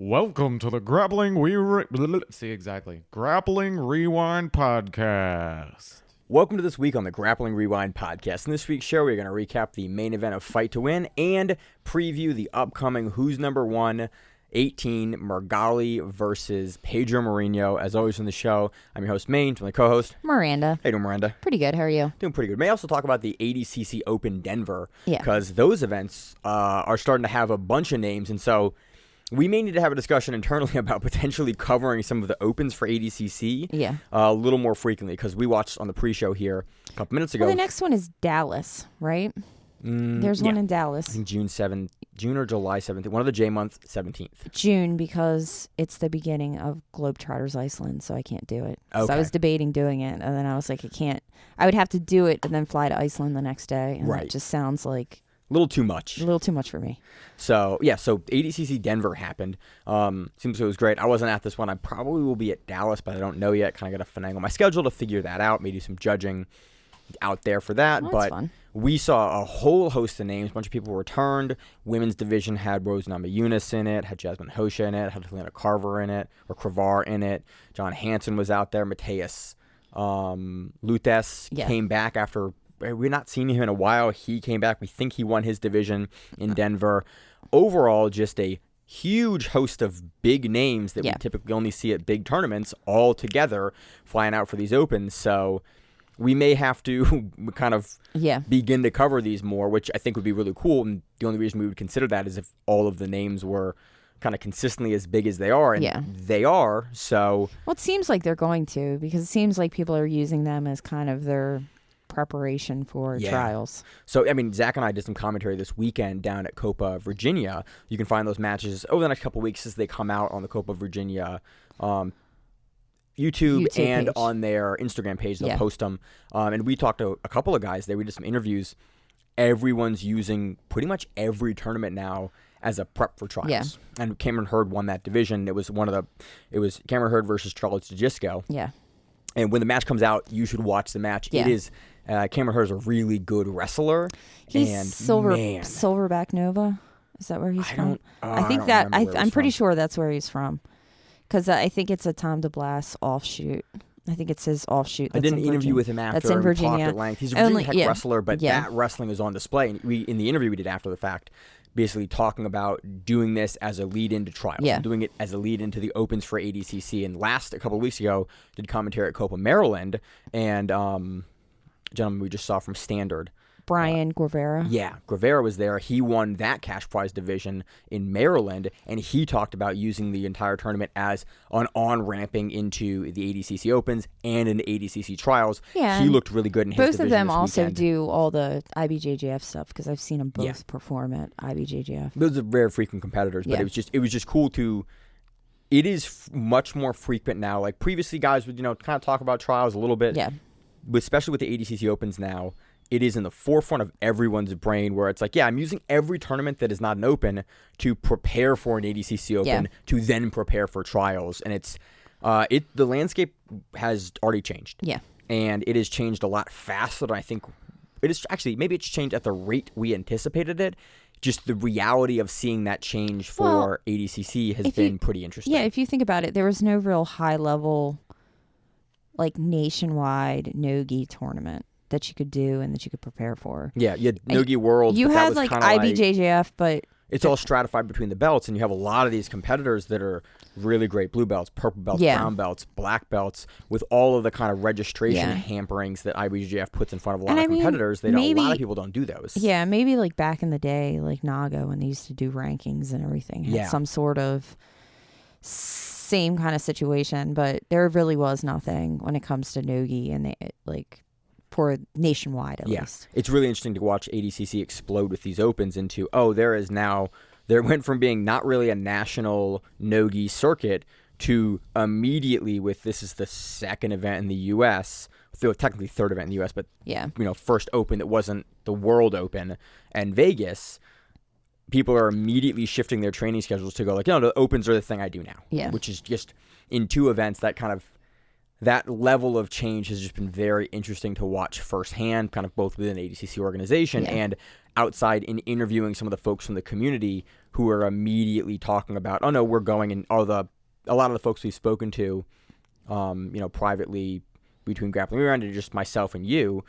Welcome to the Grappling Grappling Rewind Podcast. Welcome to this week on the Grappling Rewind Podcast. In this week's show, we're going to recap the main event of Fight to Win and preview the upcoming Who's Number 1 18 Meregali versus Pedro Marinho. As always on the show, I'm your host, Maine, my co-host, Miranda. Hey, doing, Miranda? Pretty good. How are you? Doing pretty good. May also talk about the ADCC Open Denver, Yeah. because those events are starting to have a bunch of names, and so we may need to have a discussion internally about potentially covering some of the opens for ADCC a little more frequently, because we watched on the pre-show here a couple minutes ago. Well, the next one is Dallas, right? There's one in Dallas. I think June or July 17th. One of the J months, 17th. June, because it's the beginning of Globetrotters Iceland, so I can't do it. Okay. So I was debating doing it, and then I was like, I can't. I would have to do it and then fly to Iceland the next day, and Right. that just sounds like A little too much. a little too much for me. So ADCC Denver happened. Seems like it was great. I wasn't at this one. I probably will be at Dallas, but I don't know yet. Kind of got to finagle my schedule to figure that out. Maybe some judging out there for that. Well, but that's fun. we saw a whole host of names. A bunch of people returned. Women's division had Rose Namajunas in it, had Jasmine Hosha in it, had Helena Carver in it, or Cravar in it. John Hansen was out there. Mateus Lutes came back after. We're not seeing him in a while. He came back. We think he won his division in Denver. Overall, just a huge host of big names that we typically only see at big tournaments all together flying out for these opens. So we may have to kind of begin to cover these more, which I think would be really cool. And the only reason we would consider that is if all of the names were kind of consistently as big as they are. And they are. So, well, it seems like they're going to, because it seems like people are using them as kind of their preparation for trials. So, I mean, Zach and I did some commentary this weekend down at Copa Virginia. You can find those matches over the next couple of weeks as they come out on the Copa Virginia YouTube and page. On their Instagram page. They'll post them. And we talked to a couple of guys there. We did some interviews. Everyone's using pretty much every tournament now as a prep for trials. Yeah. And Cameron Hurd won that division. It was Cameron Hurd versus Charles Gigisco. Yeah. And when the match comes out, you should watch the match. Yeah. It is Cameron Hurd is a really good wrestler. He's and Silverback Nova. Is that where he's from? I'm pretty sure that's where he's from, because I think it's a Tom DeBlas offshoot. I think it's his offshoot. I did an interview with him after. That's in Virginia. We talked at length. He's a Virginia Tech wrestler, but that wrestling is on display. And in the interview we did after the fact, basically talking about doing this as a lead into trials, doing it as a lead into the opens for ADCC. And a couple of weeks ago, did commentary at Copa Maryland, and gentleman we just saw from Standard, Brian Guevara. Yeah, Guevara was there. He won that cash prize division in Maryland, and he talked about using the entire tournament as an on-ramping into the ADCC Opens and in the ADCC trials. Yeah, he looked really good in his division. Both of them this also weekend. do all the IBJJF stuff, because I've seen them both perform at IBJJF. Those are very frequent competitors, but it was just cool to. It is much more frequent now. Like previously, guys would kind of talk about trials a little bit. Yeah. Especially with the ADCC Opens now, it is in the forefront of everyone's brain, where it's like, I'm using every tournament that is not an open to prepare for an ADCC Open, to then prepare for trials. And it's the landscape has already changed. Yeah. And it has changed a lot faster than I think it is. Actually, maybe it's changed at the rate we anticipated it. Just the reality of seeing that change for ADCC has been pretty interesting. Yeah, if you think about it, there was no real high level, like nationwide no-gi tournament that you could do and that you could prepare for. Yeah, you had No-Gi Worlds. You had like IBJJF, but it's all stratified between the belts, and you have a lot of these competitors that are really great blue belts, purple belts, brown belts, black belts, with all of the kind of registration hamperings that IBJJF puts in front of a lot of competitors. A lot of people don't do those. Yeah, maybe like back in the day, like Naga, when they used to do rankings and everything, had some sort of same kind of situation, but there really was nothing when it comes to no-gi, and for nationwide at least. It's really interesting to watch ADCC explode with these opens into, there went from being not really a national no-gi circuit to immediately this is the second event in the U.S., technically third event in the U.S., but first open that wasn't the World Open and Vegas. People are immediately shifting their training schedules to go the opens are the thing I do now. Yeah. Which is just in two events that kind of that level of change has just been very interesting to watch firsthand, kind of both within the ADCC organization and outside in interviewing some of the folks from the community who are immediately talking about, oh no, we're going, and a lot of the folks we've spoken to, privately between Grappling and Miranda, just myself and you,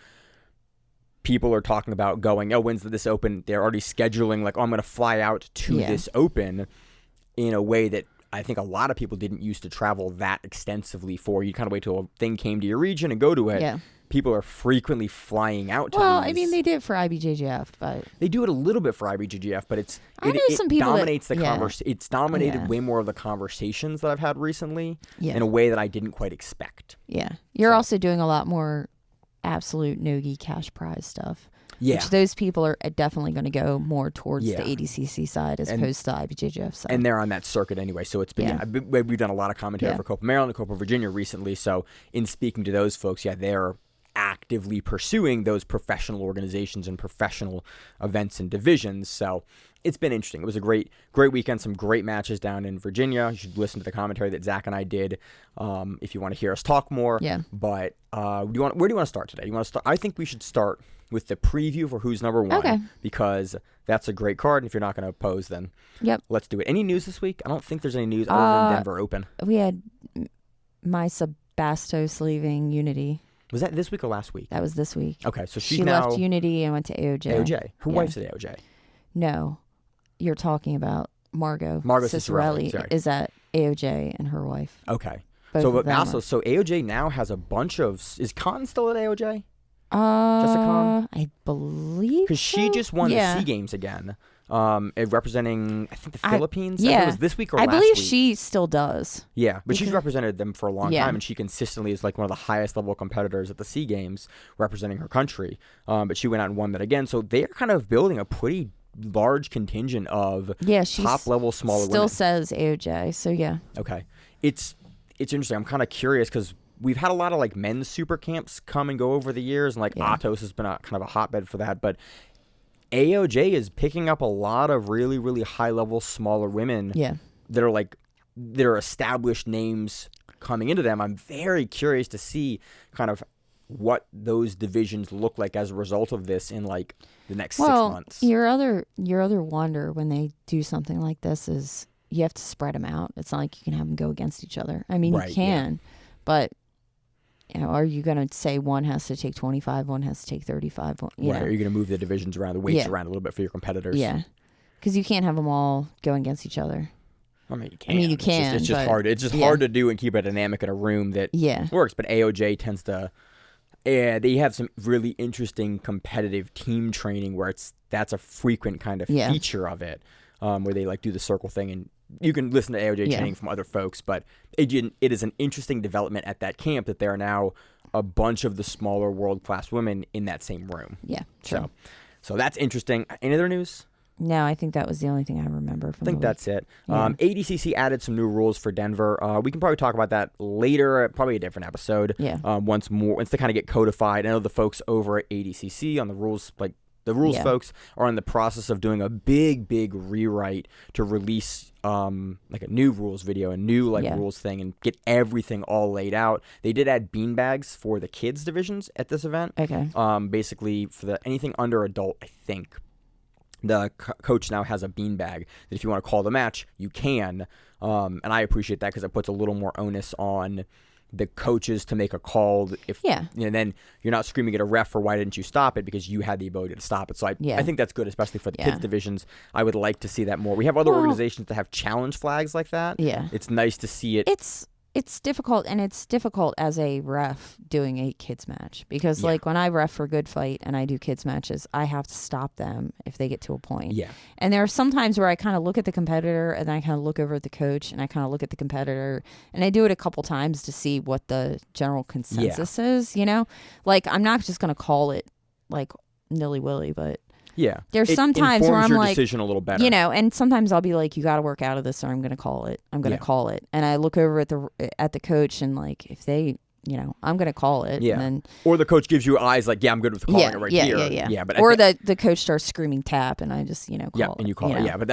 people are talking about going, oh, when's this open? They're already scheduling, like, oh, I'm going to fly out to this open in a way that I think a lot of people didn't used to travel that extensively for. You kind of wait till a thing came to your region and go to it. Yeah. People are frequently flying out to these. They did it for IBJJF, but... They do it a little bit for IBJJF, but it dominates the conversation. It's dominated way more of the conversations that I've had recently in a way that I didn't quite expect. Yeah. You're also doing a lot more absolute no-gi cash prize stuff. Yeah. Which those people are definitely going to go more towards the ADCC side as opposed to IBJJF side. And they're on that circuit anyway. So it's been, we've done a lot of commentary for Copa Maryland and Copa Virginia recently. So in speaking to those folks, they're actively pursuing those professional organizations and professional events and divisions. So it's been interesting. It was a great weekend, some great matches down in Virginia. You should listen to the commentary that Zach and I did if you want to hear us talk more. Yeah. But where do you want to start today? You want to start? I think we should start with the preview for who's number one because that's a great card. And if you're not going to oppose, then let's do it. Any news this week? I don't think there's any news other than Denver Open. We had Maisa Bastos leaving Unity. Was that this week or last week? That was this week. Okay, so she left Unity and went to AOJ. AOJ. Her wife's at AOJ. No, you're talking about Margot Cicerelli is at AOJ and her wife. Okay. So AOJ now has a bunch of... Is Khan still at AOJ? Jessica Khan? I believe because she just won the SEA Games again, representing, I think, the Philippines. I think it was this week or last week. I believe she still does. Yeah, but she's represented them for a long time, and she consistently is like one of the highest level competitors at the SEA Games, representing her country. But she went out and won that again. So they're kind of building a pretty large contingent of top level smaller still women. Says AOJ, so okay. It's interesting. I'm kind of curious because we've had a lot of like men's super camps come and go over the years, and like Atos has been kind of a hotbed for that. But AOJ is picking up a lot of really, really high level smaller women that are established names coming into them. I'm very curious to see kind of what those divisions look like as a result of this in like the next 6 months. Your other wonder when they do something like this is you have to spread them out. It's not like you can have them go against each other. I mean, you can, but are you going to say one has to take 25, one has to take 35? You know? Are you going to move the divisions around, the weights around a little bit for your competitors? Yeah, because you can't have them all going against each other. I mean, you can. It's just hard. It's just hard to do and keep a dynamic in a room that works. But AOJ tends to, they have some really interesting competitive team training where that's a frequent kind of feature of it, where they like do the circle thing, and you can listen to AOJ training from other folks, but it is an interesting development at that camp that there are now a bunch of the smaller world-class women in that same room. Yeah, true. So that's interesting. Any other news? No, I think that was the only thing I remember from I think that's it. ADCC added some new rules for Denver. We can probably talk about that later, probably a different episode. Yeah. Once they kind of get codified. I know the folks over at ADCC on the rules, folks are in the process of doing a big rewrite to release like a new rules video, a new rules thing, and get everything all laid out. They did add beanbags for the kids divisions at this event. Okay. Basically for anything under adult, I think the coach now has a beanbag that if you want to call the match, you can. And I appreciate that because it puts a little more onus on the coaches to make a call. Then you're not screaming at a ref for why didn't you stop it because you had the ability to stop it. So I think that's good, especially for the kids divisions. I would like to see that more. We have other organizations that have challenge flags like that. Yeah, it's nice to see it. It's difficult, and it's difficult as a ref doing a kids match because like when I ref for Good Fight and I do kids matches, I have to stop them if they get to a point. Yeah. And there are some times where I kind of look at the competitor and then I kind of look over at the coach and I kind of look at the competitor, and I do it a couple times to see what the general consensus is, Like I'm not just going to call it like nilly-willy, but there's sometimes where I'm your like, decision a little better. And sometimes I'll be like, you got to work out of this, or I'm going to call it. I'm going to call it, and I look over at the coach, and like if they I'm going to call it. Yeah. And then, or the coach gives you eyes like, I'm good with calling it right here. Yeah. But or the coach starts screaming tap, and I just, call it. And you call it. Yeah, but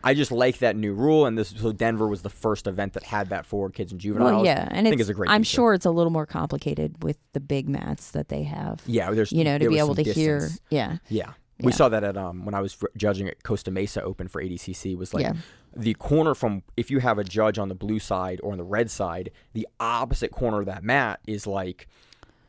I just like that new rule, and so Denver was the first event that had that for kids and juveniles. Well, yeah, and I think it's a great I'm feature. sure it's a little more complicated with the big mats that they have. Yeah, there's to be able to hear. Yeah. Yeah. We saw that at when I was judging at Costa Mesa Open for ADCC was like the corner from, if you have a judge on the blue side or on the red side, the opposite corner of that mat is like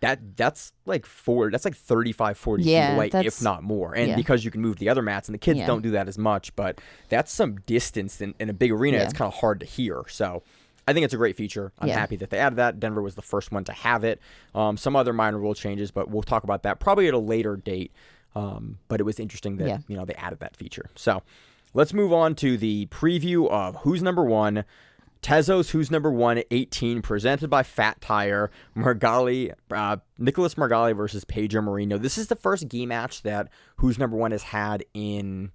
that's like 35, 40 feet away, if not more. And because you can move the other mats, and the kids don't do that as much, but that's some distance in a big arena. It's kind of hard to hear. So I think it's a great feature. I'm happy that they added that. Denver was the first one to have it. Some other minor rule changes, but we'll talk about that probably at a later date. But it was interesting that they added that feature. So let's move on to the preview of Who's Number One. Tezos Who's Number One at 18, presented by Fat Tire. Nicolas Meregali versus Pedro Marinho. This is the first gi match that Who's Number One has had in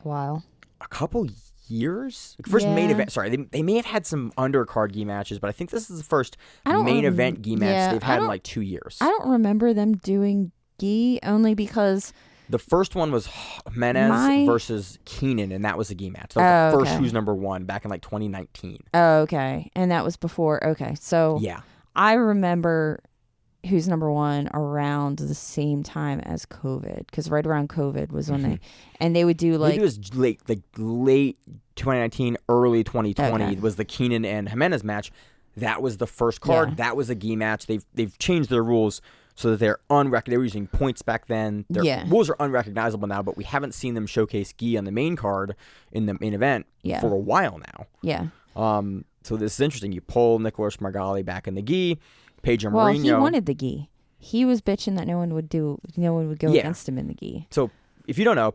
a couple years. First main event. Sorry, they may have had some undercard gi matches, but I think this is the first main event gi match they've had in like 2 years. I don't remember them doing gi, only because the first one was Jimenez versus Keenan, and that was a gi match. That was the first Who's Number One back in like 2019. Oh, okay. And that was before. Okay. So I remember Who's Number One around the same time as COVID, because right around COVID was when they would do like, maybe it was late 2019, early 2020 was the Keenan and Jimenez match. That was the first card. That was a gi match. They've changed their rules so that they're unrecognizable. They were using points back then. Their rules are unrecognizable now, but we haven't seen them showcase gi on the main card in the main event for a while now. Yeah. So this is interesting. You pull Nicolas Meregali back in the gi. Pedro Marinho. Well, he wanted the gi. He was bitching that no one would go against him in the gi. So if you don't know,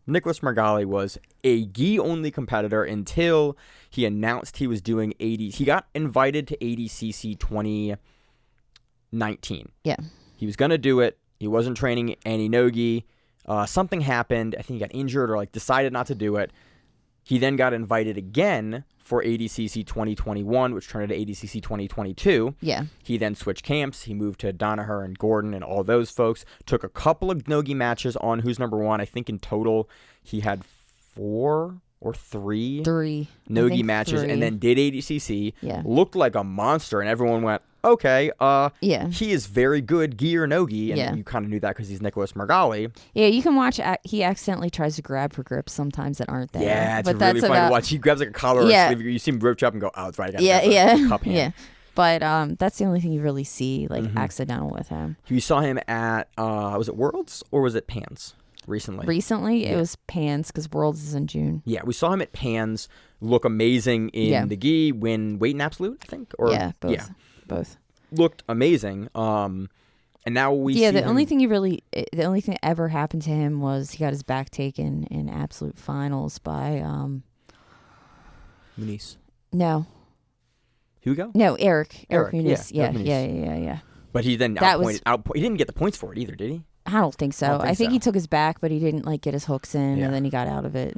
Nicolas Meregali was a gi-only competitor until he announced he was doing He got invited to ADCC 2019. Yeah. He was going to do it. He wasn't training any no-gi. Something happened. I think he got injured or decided not to do it. He then got invited again for ADCC 2021, which turned into ADCC 2022. Yeah. He then switched camps. He moved to Danaher and Gordon and all those folks. Took a couple of no-gi matches on Who's Number One. I think in total he had 4 or 3 no-gi matches, and then did ADCC. Yeah. Looked like a monster, and everyone went, okay, he is very good gi or no-gi, and you kind of knew that because he's Nicolas Meregali. Yeah, you can watch. He accidentally tries to grab for grips sometimes that aren't there. Yeah, it's really fun to watch. He grabs like a collar or a sleeve. You see him roach up and go, oh, it's right. I got cup hand. Yeah. But that's the only thing you really see accidental with him. You saw him at was it Worlds or was it Pans recently? It was Pans because Worlds is in June. Yeah, we saw him at Pans look amazing in the gi, win weight and absolute, I think. Or both looked amazing. And now we see the only thing that ever happened to him was he got his back taken in absolute finals by Muniz. No. Hugo? No, Eric Muniz. Yeah. But he then he didn't get the points for it either, did he? I don't think so. I think he took his back, but he didn't get his hooks in, and then he got out of it.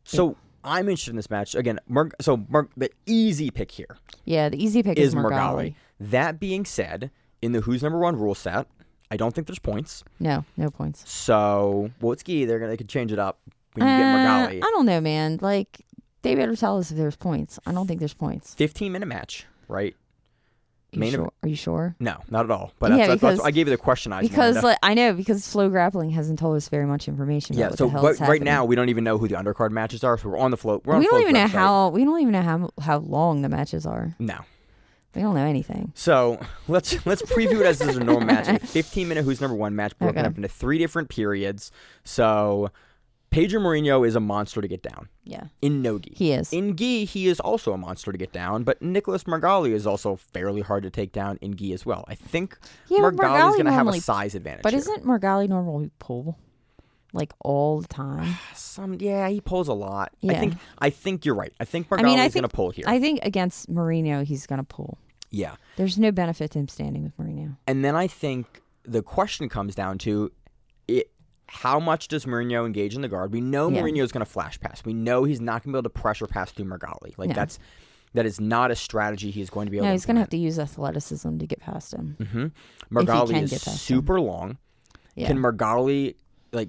So I'm interested in this match again. The easy pick here. Yeah, the easy pick is Meregali. That being said, in the Who's Number One rule set, I don't think there's points. No points. So it's gi. They could change it up when you get Meregali. I don't know, man. They better tell us if there's points. I don't think there's points. 15-minute match, right? Are you sure? No, not at all. But that's I gave you the question I I know because Flow Grappling hasn't told us very much information. Yeah, about so what the hell is right now we don't even know who the undercard matches are. So we're on the float. We don't even know how long the matches are. No, we don't know anything. So let's preview it as a normal match. A 15-minute Who's Number One match broken up into 3 different periods. So Pedro Marinho is a monster to get down. Yeah. In no-gi. He is. In gi, he is also a monster to get down, but Nicolas Meregali is also fairly hard to take down in gi as well. I think Meregali's going to have a size advantage. But isn't Meregali normally pull? All the time? He pulls a lot. Yeah. I think you're right. I think Meregali's going to pull here. I think against Marinho, he's going to pull. Yeah. There's no benefit to him standing with Marinho. And then I think the question comes down to how much does Marinho engage in the guard? We know Marinho's going to flash pass. We know he's not going to be able to pressure pass through Meregali. That is not a strategy he's going to be able to he's going to have implement. to use athleticism to get past him. Meregali is super long. Yeah. Can Meregali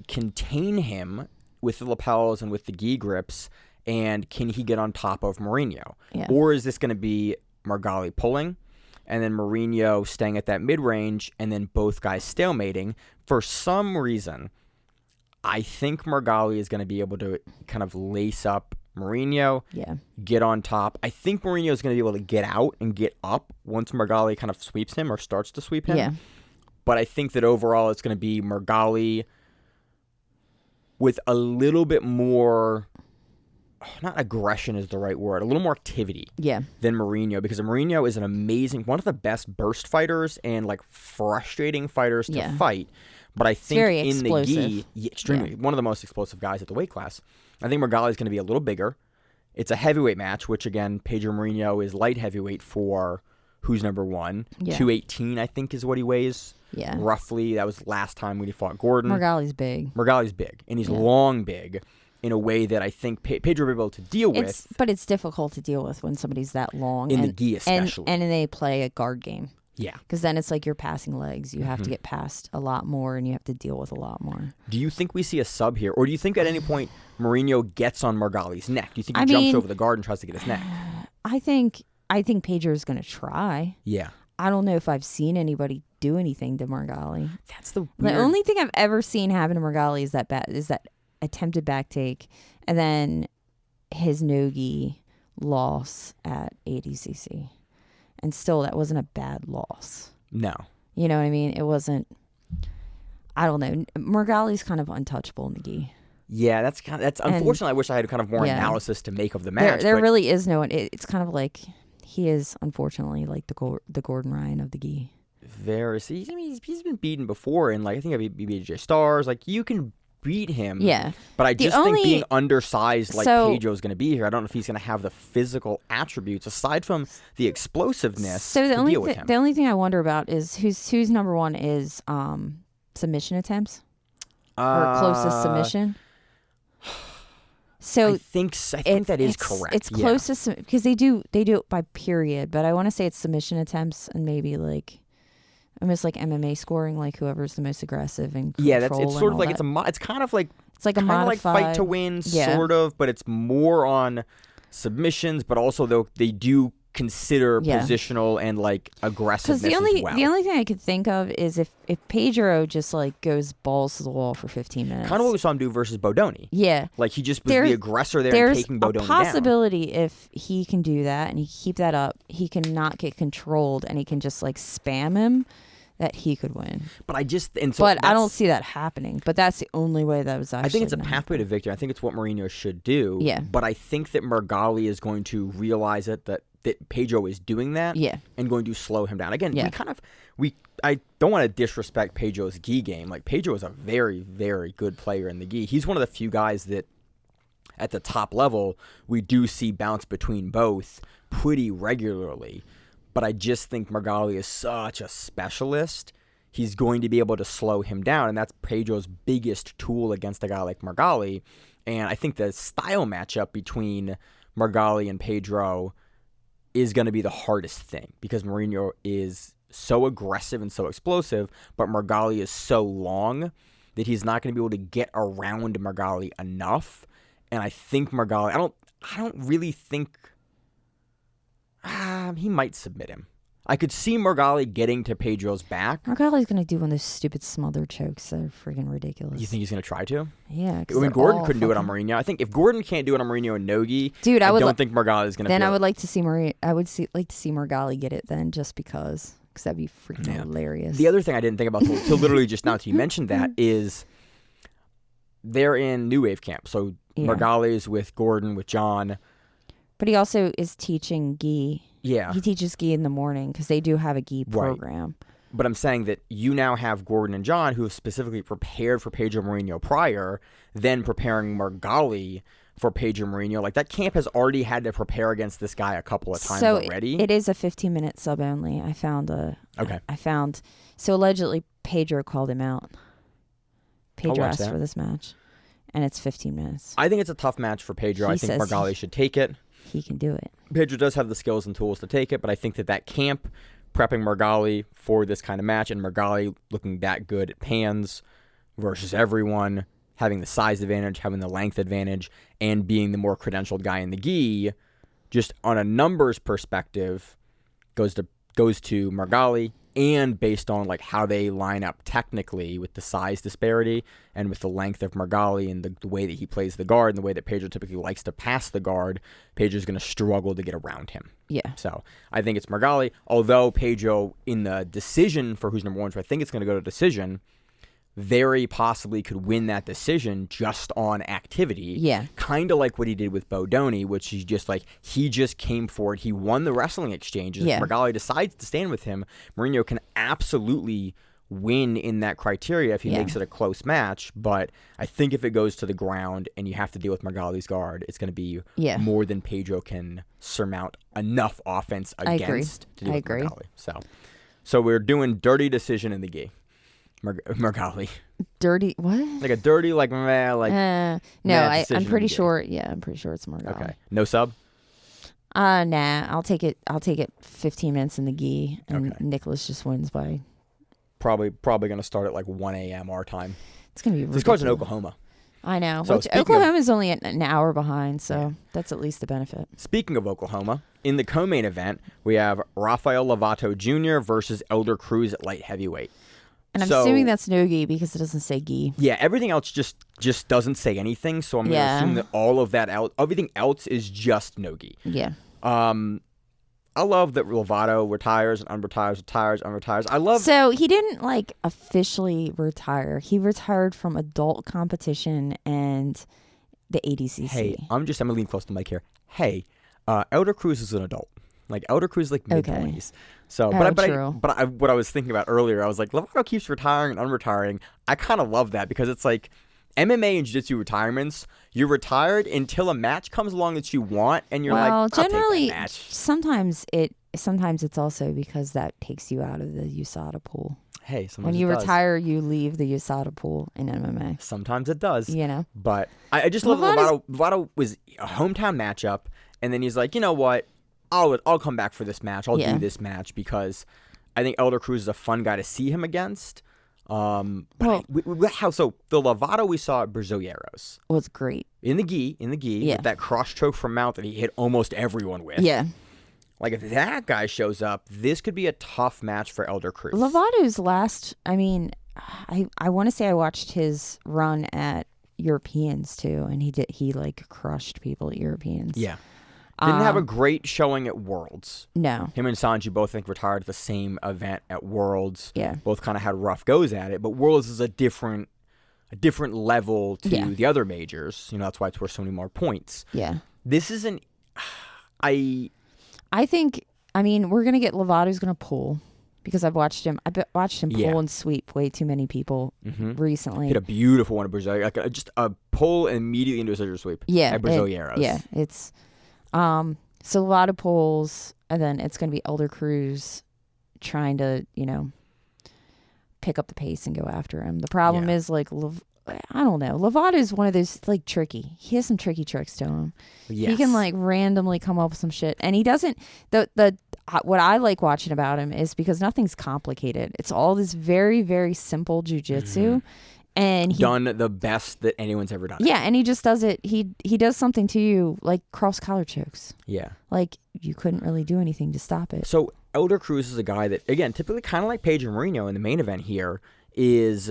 contain him with the lapels and with the gi grips, and can he get on top of Marinho? Yeah. Or is this going to be Meregali pulling and then Marinho staying at that mid-range and then both guys stalemating? For some reason, I think Meregali is going to be able to kind of lace up Marinho, get on top. I think Marinho is going to be able to get out and get up once Meregali kind of sweeps him or starts to sweep him. Yeah. But I think that overall it's going to be Meregali with a little bit more, not aggression is the right word, a little more activity than Marinho, because Marinho is one of the best burst fighters and frustrating fighters to fight. But I think in the gi, extremely one of the most explosive guys at the weight class. I think Meregali is going to be a little bigger. It's a heavyweight match, which again, Pedro Marinho is light heavyweight for who's number one. 218, I think, is what he weighs. Yeah. Roughly. That was last time when he fought Gordon. Meregali's big. And he's long big in a way that I think Pedro will be able to deal with. But it's difficult to deal with when somebody's that long. In the gi especially. And they play a guard game. Yeah. Because then it's like you're passing legs. You have to get past a lot more, and you have to deal with a lot more. Do you think we see a sub here? Or do you think at any point Marinho gets on Meregali's neck? Do you think he jumps over the guard and tries to get his neck? I think Pedro's going to try. Yeah. I don't know if I've seen anybody do anything to Meregali. That's the only thing I've ever seen happen to Meregali is that attempted back take, and then his no-gi loss at ADCC. And still, that wasn't a bad loss. No. You know what I mean? It wasn't, I don't know. Meregali's kind of untouchable in the gi. Yeah, that's unfortunately, I wish I had kind of more analysis to make of the match. There really is no one. It's kind of like he is, unfortunately, like the Gordon Ryan of the gi. He's been beaten before, and I think he beat AJ Stars. You can beat him. Yeah. But I just think being undersized Pedro's going to be here, I don't know if he's going to have the physical attributes aside from the explosiveness to deal with him. The only thing I wonder about is who's number one is submission attempts or closest submission. So I think that is correct. It's closest because they do it by period, but I want to say it's submission attempts and maybe almost like MMA scoring, whoever's the most aggressive and it's sort of it's kind of like it's like a modified fight to win sort of, but it's more on submissions, but also they do consider positional and aggressiveness as well. The only thing I could think of is if Pedro just goes balls to the wall for 15 minutes. Kind of what we saw him do versus Bodoni. Yeah. He just was the aggressor there and taking Bodoni down. There's a possibility if he can do that and he keep that up, he can not get controlled and he can just spam him, that he could win. But I don't see that happening. But that's the only way that was actually I think it's a pathway to victory. I think it's what Marinho should do. Yeah. But I think that Meregali is going to realize that Pedro is doing that and going to slow him down. Again, I don't want to disrespect Pedro's gi game. Pedro is a very, very good player in the gi. He's one of the few guys that at the top level we do see bounce between both pretty regularly. But I just think Meregali is such a specialist. He's going to be able to slow him down, and that's Pedro's biggest tool against a guy like Meregali. And I think the style matchup between Meregali and Pedro is going to be the hardest thing because Marinho is so aggressive and so explosive, but Meregali is so long that he's not going to be able to get around Meregali enough. And I think Meregali, I don't really think he might submit him. I could see Meregali getting to Pedro's back. Meregali's going to do one of those stupid smother chokes that are freaking ridiculous. You think he's going to try to? Yeah. Gordon couldn't do it on Marinho. I think if Gordon can't do it on Marinho and Nogi, dude, I don't think Meregali is going to. Then I would like to see Meregali get it then, just because that'd be freaking hilarious. The other thing I didn't think about till literally just now, till you mentioned that, is they're in New Wave camp. So Meregali's with Gordon, with John. But he also is teaching gi. Yeah. He teaches gi in the morning because they do have a gi program. Right. But I'm saying that you now have Gordon and John who have specifically prepared for Pedro Marinho prior, then preparing Meregali for Pedro Marinho. That camp has already had to prepare against this guy a couple of times already. It is a 15-minute sub only. So allegedly Pedro called him out. Pedro asked for this match. And it's 15 minutes. I think it's a tough match for Pedro. I think Meregali should take it. He can do it. Pedro does have the skills and tools to take it, but I think that camp prepping Meregali for this kind of match, and Meregali looking that good at pans versus everyone, having the size advantage, having the length advantage, and being the more credentialed guy in the gi, just on a numbers perspective, goes to Meregali, and based on like how they line up technically with the size disparity and with the length of Meregali and the way that he plays the guard and the way that Pedro typically likes to pass the guard, Pedro's going to struggle to get around him. Yeah. So I think it's Meregali, although Pedro in the decision for who's number one, so I think it's going to go to decision, very possibly could win that decision just on activity. Yeah. Kind of like what he did with Bodoni, which he just came forward. He won the wrestling exchanges. Yeah. Meregali decides to stand with him. Marinho can absolutely win in that criteria if he makes it a close match. But I think if it goes to the ground and you have to deal with Meregali's guard, it's going to be more than Pedro can surmount enough offense against to deal with Meregali. So we're doing dirty decision in the gi. Meregali. Dirty what? Like a dirty, like no. I'm pretty sure. Yeah, I'm pretty sure it's Meregali. Okay. No sub. Nah. I'll take it. 15 minutes in the gi, and Nicolas just wins by. Probably gonna start at like 1 a.m. our time. It's gonna be. Ridiculous. This card's in Oklahoma. I know. So which Oklahoma's only an hour behind, so that's at least a benefit. Speaking of Oklahoma, in the co-main event, we have Rafael Lovato Jr. versus Elder Cruz at light heavyweight. And I'm assuming that's no gi because it doesn't say gi. Yeah, everything else just doesn't say anything. So I'm going to assume that all of that everything else is just no gi. Yeah. I love that Lovato retires and unretires. I love. So he didn't like officially retire. He retired from adult competition and the ADCC. Hey, I'm gonna lean close to the mic here. Hey, Elder Cruz is an adult. Like Elder Cruz is like mid-20s. So, what I was thinking about earlier, I was like, Lovato keeps retiring and unretiring. I kind of love that because it's like MMA and jiu-jitsu retirements. You're retired until a match comes along that you want, and you're like, I'll generally, take that match. Sometimes it's also because that takes you out of the USADA pool. Hey, sometimes when you it does. retire, you leave the USADA pool in MMA. Sometimes it does. You know, but I just love Lovato. Lovato was a hometown matchup, and then he's like, you know what? I'll come back for this match. I'll do this match because I think Elder Cruz is a fun guy to see him against. So the Lovato we saw at Brazilieros was great in the gi, with that cross choke from mount that he hit almost everyone with. Yeah, like if that guy shows up, this could be a tough match for Elder Cruz. Lovato's last, I mean, I want to say I watched his run at Europeans too, and he like crushed people at Europeans. Yeah. Didn't have a great showing at Worlds. No. Him and Sanji both retired at the same event at Worlds. Yeah. Both kind of had rough goes at it, but Worlds is a different level to the other majors. You know, that's why it's worth so many more points. Yeah. This isn't. I think. I mean, we're gonna get Lovato's gonna pull because I've watched him. Pull and sweep way too many people recently. Hit a beautiful one at Brazil, like just a pull and immediately into a scissor sweep. Yeah. At Brazilieros. It's. So a lot of pulls, and then it's going to be Elder Cruz trying to, pick up the pace and go after him. The problem is like, I don't know. Lovato is one of those like tricky. He has some tricky tricks to him. Yes. He can like randomly come up with some shit, and he doesn't. What I like watching about him is because nothing's complicated. It's all this very, very simple jujitsu. And he done the best that anyone's ever done. Yeah, and he just does it. He does something to you like cross collar chokes. Yeah, like you couldn't really do anything to stop it. So Elder Cruz is a guy that, again, typically kind of like Pedro Marinho in the main event here, is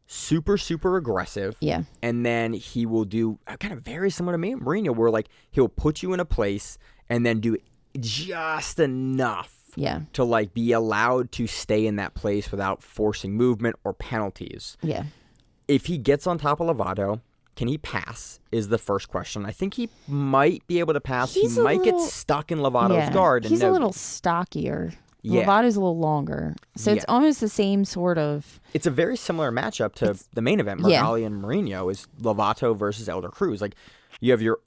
super, super aggressive. Yeah, and then he will do kind of very similar to Marinho, where like he'll put you in a place and then do just enough. Yeah. To like be allowed to stay in that place without forcing movement or penalties. Yeah. If he gets on top of Lovato, can he pass is the first question. I think he might be able to pass. He might get stuck in Lovato's guard. He's a little stockier. Yeah. Lovato's a little longer. So it's almost the same sort of... It's a very similar matchup to the main event, Meregali and Marinho, is Lovato versus Elder Cruz. Like, you have your...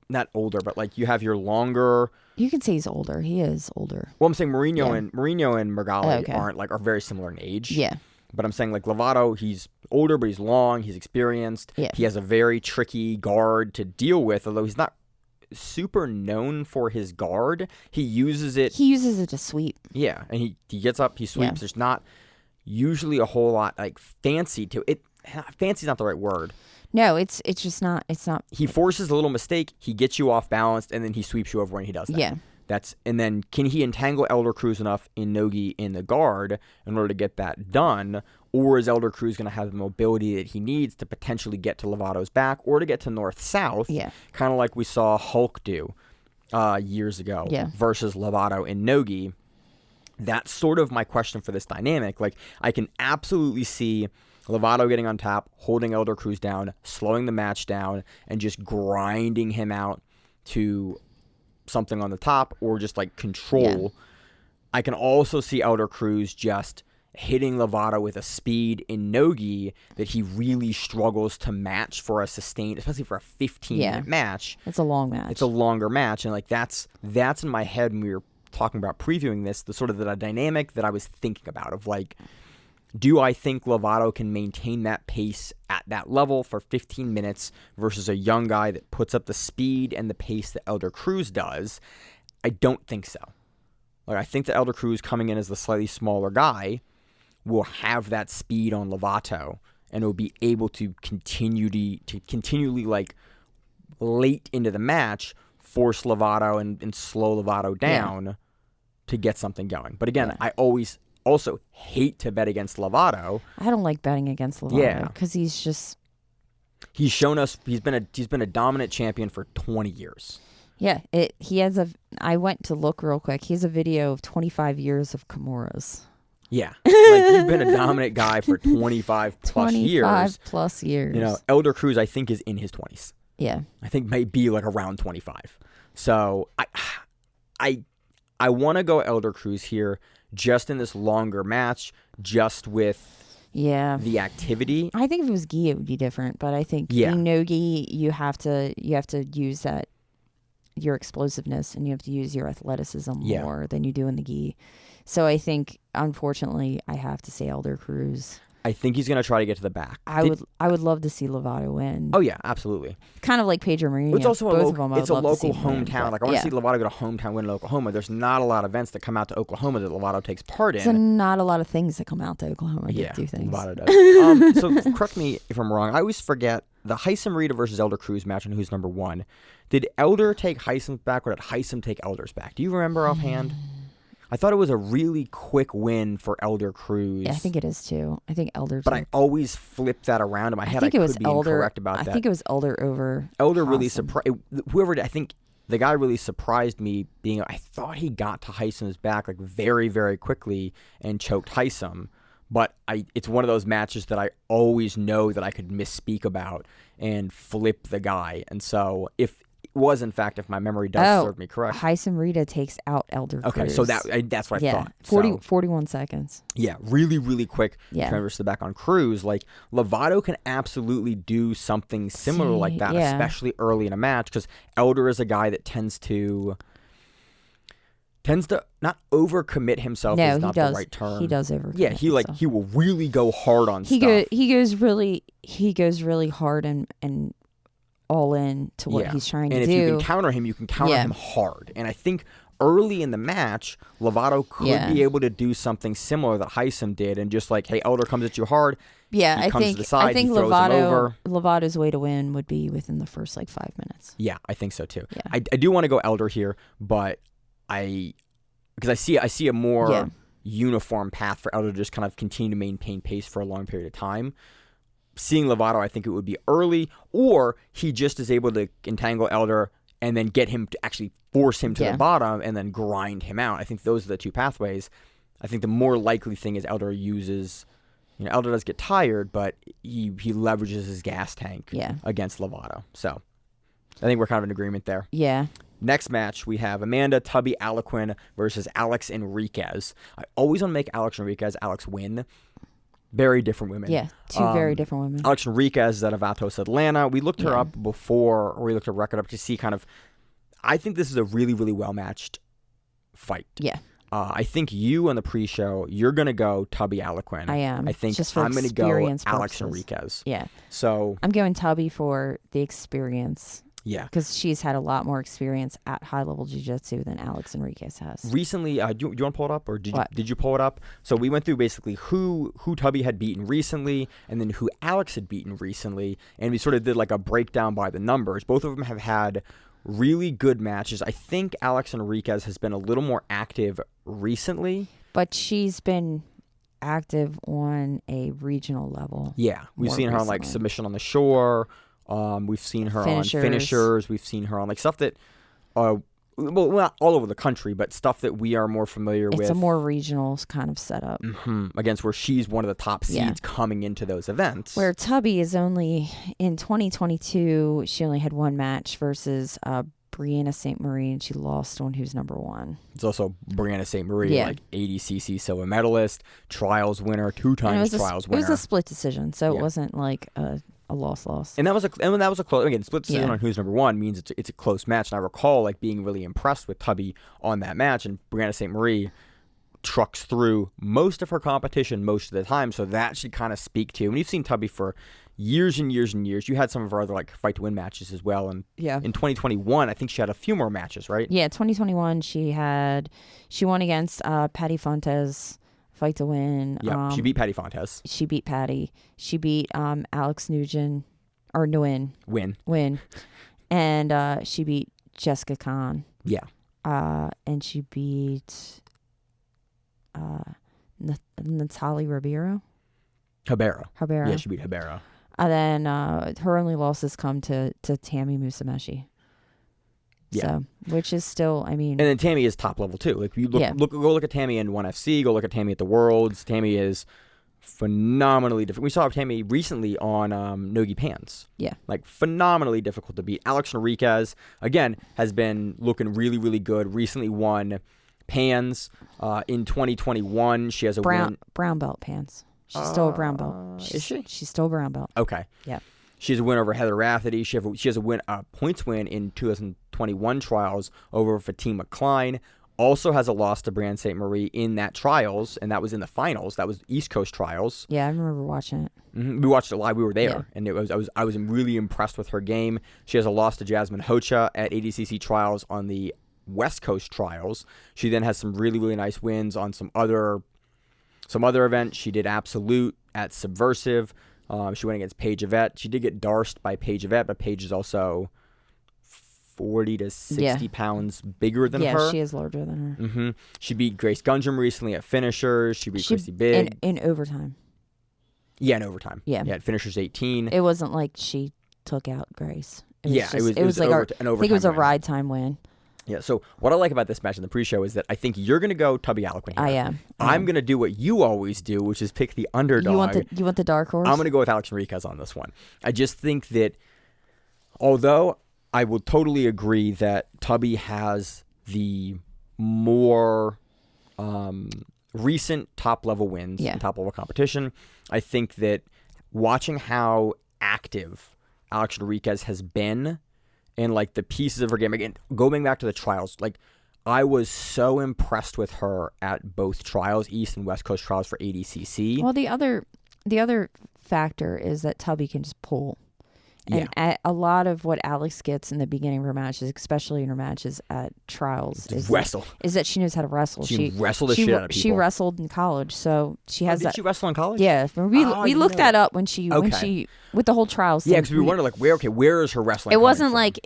Not older, but like you have your longer... You can say he's older. He is older. Well, I'm saying Marinho and Meregali are very similar in age. Yeah. But I'm saying like Lovato, he's older, but he's long, he's experienced. Yeah. He has a very tricky guard to deal with, although he's not super known for his guard. He uses it to sweep. Yeah, and he gets up, he sweeps. Yeah. There's not usually a whole lot like fancy to it. Fancy's not the right word. No, it's just not. It's not. He forces a little mistake, he gets you off balance, and then he sweeps you over when he does that. Yeah. And then can he entangle Elder Cruz enough in Nogi in the guard in order to get that done? Or is Elder Cruz going to have the mobility that he needs to potentially get to Lovato's back or to get to north-south? Yeah. Kind of like we saw Hulk do years ago versus Lovato in Nogi. That's sort of my question for this dynamic. Like, I can absolutely see Lovato getting on top, holding Elder Cruz down, slowing the match down, and just grinding him out to something on the top or just like control. Yeah. I can also see Elder Cruz just hitting Lovato with a speed in Nogi that he really struggles to match for a sustained, especially for a 15-minute match. It's a long match. It's a longer match, and like that's in my head when we were talking about previewing this, the sort of the dynamic that I was thinking about of like, do I think Lovato can maintain that pace at that level for 15 minutes versus a young guy that puts up the speed and the pace that Elder Cruz does? I don't think so. Like, I think that Elder Cruz coming in as the slightly smaller guy will have that speed on Lovato and will be able to continually like late into the match force Lovato and slow Lovato down to get something going. But again, I always also hate to bet against Lovato. I don't like betting against Lovato because he's shown us he's been a dominant champion for 20 years. Yeah, I went to look real quick. He has a video of 25 years of Kimuras. Yeah, like you've been a dominant guy for 25 plus years. 25 plus years. You know, Elder Cruz I think is in his 20s. Yeah, I think may be like around 25. So I want to go Elder Cruz here, just in this longer match, just with the activity. I think if it was gi, it would be different. But I think in no-gi, you have to use that your explosiveness and you have to use your athleticism more than you do in the gi. So I think, unfortunately, I have to say Elder Cruz. I think he's going to try to get to the back. I would love to see Lovato win. Oh yeah, absolutely. Kind of like Pedro Marinho. It's also a local hometown. Like I want to see Lovato get a hometown win in Oklahoma. There's not a lot of events that come out to Oklahoma that Lovato takes part in. There's not a lot of things that come out to Oklahoma. Yeah, do things. Lovato does. So correct me if I'm wrong. I always forget the Heisem Rita versus Elder Cruz match and who's number one. Did Elder take Heisem's back or did Heisem take Elder's back? Do you remember offhand? I thought it was a really quick win for Elder Cruz. Yeah, I think it is too. I think Elder's. But I always flip that around in my head. I could be incorrect about that. I think it was Elder over. Elder really surprised. I think the guy really surprised me. I thought he got to Heisem's back like very, very quickly and choked Heisem. But it's one of those matches that I always know that I could misspeak about and flip the guy. And so if was in fact, if my memory does serve me correct, Heisem Rita takes out Elder Cruz. Okay, so that's what I thought. 41 seconds. Yeah, really, really quick transverse to the back on Cruz. Like Lovato can absolutely do something similar like that, especially early in a match, because Elder is a guy that tends to not overcommit himself. No, is not the right term. He does overcommit. Yeah, he will really go hard on stuff. He goes really hard and all in to what he's trying to do. And if you can counter him, you can counter him hard. And I think early in the match, Lovato could be able to do something similar that Heisem did, and just like, hey, Elder comes at you hard. Yeah, he comes to the side, he throws him over. Lovato's way to win would be within the first 5 minutes. Yeah, I think so too. Yeah. I do want to go Elder here, but because I see a more uniform path for Elder to just kind of continue to maintain pace for a long period of time. Seeing Lovato, I think it would be early, or he just is able to entangle Elder and then get him to actually force him to the bottom and then grind him out. I think those are the two pathways. I think the more likely thing is Elder uses, Elder does get tired, but he leverages his gas tank against Lovato. So I think we're kind of in agreement there. Yeah. Next match, we have Amanda Tubby Aliquin versus Alex Enriquez. I always want to make Alex win. Very different women. Yeah, two very different women. Alex Enriquez is out of Atos, Atlanta. We looked her up before, or we looked her record up to see kind of, I think this is a really, really well-matched fight. Yeah. I think you on the pre-show, you're going to go Tubby Aliquin. I am. I think I'm going to go Alex Enriquez. Yeah. So I'm going Tubby for the experience. Yeah. Because she's had a lot more experience at high-level jiu-jitsu than Alex Enriquez has. Recently, do you want to pull it up, or What? did you pull it up? So we went through basically who Tubby had beaten recently, and then who Alex had beaten recently, and we sort of did like a breakdown by the numbers. Both of them have had really good matches. I think Alex Enriquez has been a little more active recently. But she's been active on a regional level. Yeah. We've more seen her on like recently. Submission on the Shore. We've seen her on finishers. We've seen her on like stuff that, well, not all over the country, but stuff that we are more familiar with. It's a more regional kind of setup. Against where she's one of the top seeds coming into those events. Where Tubby is only, in 2022, she only had one match versus Brianna St. Marie, and she lost on who's number one. It's also Brianna St. Marie, like ADCC silver medalist, trials winner, 2 times trials winner. It was a split decision, so it wasn't like a loss. And that was a close, again, split decision on who's number one means it's a close match. And I recall like being really impressed with Tubby on that match, and Brianna St. Marie trucks through most of her competition most of the time, so that should kind of speak to. And we've seen Tubby for years and years and years. You had some of her other like fight to win matches as well, and in 2021 I think she had a few more matches, right? 2021 she won against Patty Fontes, fight to win. She beat Patty Fontes. She beat Patty. She beat Alex Nugent or Nguyen. Win. And she beat Jessica Khan. And she beat Natalie Ribeiro. Habera. Yeah, she beat Habera. And then her only losses come to Tammy Musameshi. So, which is still, I mean, and then Tammy is top level too. Like you go look at Tammy in 1FC, go look at Tammy at the Worlds. Tammy is phenomenally different. We saw Tammy recently on Nogi Pans. Like phenomenally difficult to beat. Alex Enriquez again has been looking really, really good. Recently won Pans in 2021. She has a brown belt Pans. She's still a brown belt. Is she? She's still a brown belt. Okay. Yeah. She has a win over Heather Rafferty. She has a points win in 2021 trials over Fatima Klein. Also has a loss to Brianna St. Marie in that trials, and that was in the finals. That was East Coast trials. Yeah, I remember watching it. We watched it live. We were there, and I was really impressed with her game. She has a loss to Jasmine Hocha at ADCC trials on the West Coast trials. She then has some really, really nice wins on some other events. She did Absolute at Subversive. She went against Paige Yvette. She did get darsed by Paige Yvette, but Paige is also 40 to 60 pounds bigger than her. Yeah, she is larger than her. She beat Grace Gundrum recently at finishers. She beat Chrissy Big. In overtime. Yeah, in overtime. Yeah. At finishers 18. It wasn't like she took out Grace. It was like an overtime. I think it was a ride time win. Yeah, so what I like about this match in the pre-show is that I think you're going to go Tubby Aliquin here. I am. I'm going to do what you always do, which is pick the underdog. You want the dark horse? I'm going to go with Alex Enriquez on this one. I just think that although I will totally agree that Tubby has the more recent top-level wins in top-level competition, I think that watching how active Alex Enriquez has been and like the pieces of her game, again, going back to the trials, like I was so impressed with her at both trials, East and West Coast trials for ADCC. Well, the other factor is that Tubby can just pull. And a lot of what Alex gets in the beginning of her matches, especially in her matches at trials, is that she knows how to wrestle. She wrestled the shit out of people. She wrestled in college, so she has Did she wrestle in college? Yeah, we looked that up when she with the whole trials. Yeah, because we wondered like where is her wrestling? It wasn't like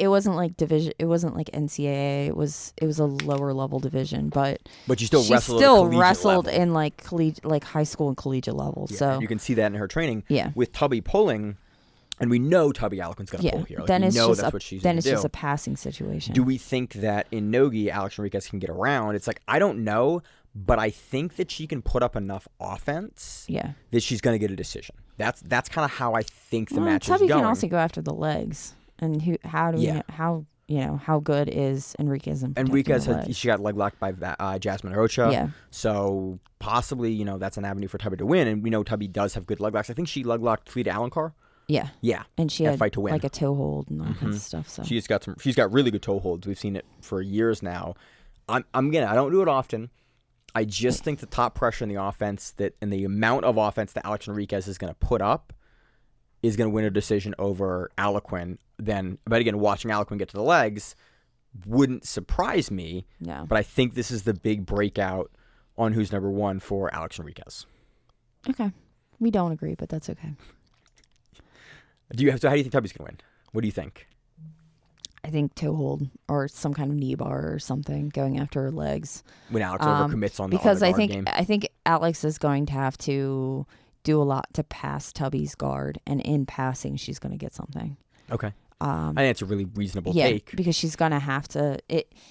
division. It wasn't like NCAA. It was a lower level division, but she still wrestled in like high school and collegiate level. Yeah, so you can see that in her training. Yeah, with Tubby pulling. And we know Tubby Aliquin's going to pull here. Like, then we know that's what she's going to do. Then it's just a passing situation. Do we think that in Nogi, Alex Enriquez can get around? It's like, I don't know, but I think that she can put up enough offense that she's going to get a decision. That's kind of how I think the match is going. Tubby can also go after the legs. And how good is Enriquez in Enriquez she got leg locked by Jasmine Rocha. Yeah. So possibly, that's an avenue for Tubby to win. And we know Tubby does have good leg locks. I think she leg locked Cleta Alencar. Yeah. Yeah. And she had fight to win. like a toe hold and all kinds of stuff. So she's got really good toe holds. We've seen it for years now. I don't do it often. I just think the top pressure in the offense and the amount of offense that Alex Enriquez is going to put up is going to win a decision over Aliquin, but again, watching Aliquin get to the legs wouldn't surprise me. No. But I think this is the big breakout on who's number one for Alex Enriquez. Okay. We don't agree, but that's okay. So how do you think Tubby's going to win? What do you think? I think toe hold or some kind of knee bar or something going after her legs. When Alex overcommits on the because on the guard game. I think Alex is going to have to do a lot to pass Tubby's guard, and in passing, she's going to get something. Okay. I think it's a really reasonable take. Because she's going to have to.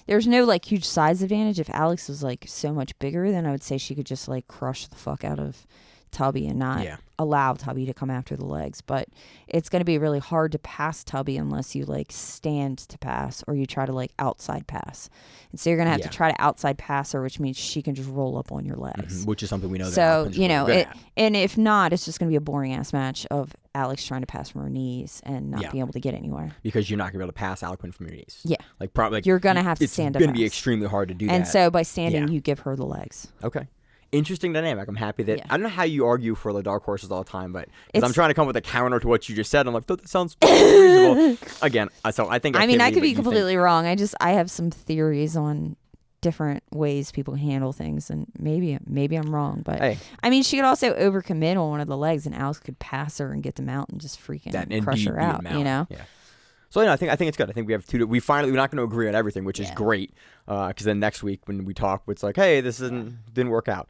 There's no like huge size advantage. If Alex was like so much bigger, then I would say she could just like crush the fuck out of Tubby and not allow Tubby to come after the legs. But it's going to be really hard to pass Tubby unless you like stand to pass or you try to like outside pass. And so you're going to have to try to outside pass her, which means she can just roll up on your legs. Which is something we know. So, and if not, it's just going to be a boring ass match of Alex trying to pass from her knees and not being able to get anywhere. Because you're not going to be able to pass Aliquin from your knees. Yeah. Like probably you're going to have to stand up. It's going to be extremely hard to do that. And so by standing, you give her the legs. Okay. Interesting dynamic. I'm happy that I don't know how you argue for the dark horses all the time, but I'm trying to come up with a counter to what you just said. I'm like, that sounds reasonable. Again, so I think I could be completely wrong. I have some theories on different ways people handle things, and maybe I'm wrong, but hey. She could also overcommit on one of the legs, and Alex could pass her and get them out and just freaking crush her out. You know? Yeah. So I think it's good. I think we have we're not going to agree on everything, which is great. Because then next week when we talk, it's like, hey, this didn't work out.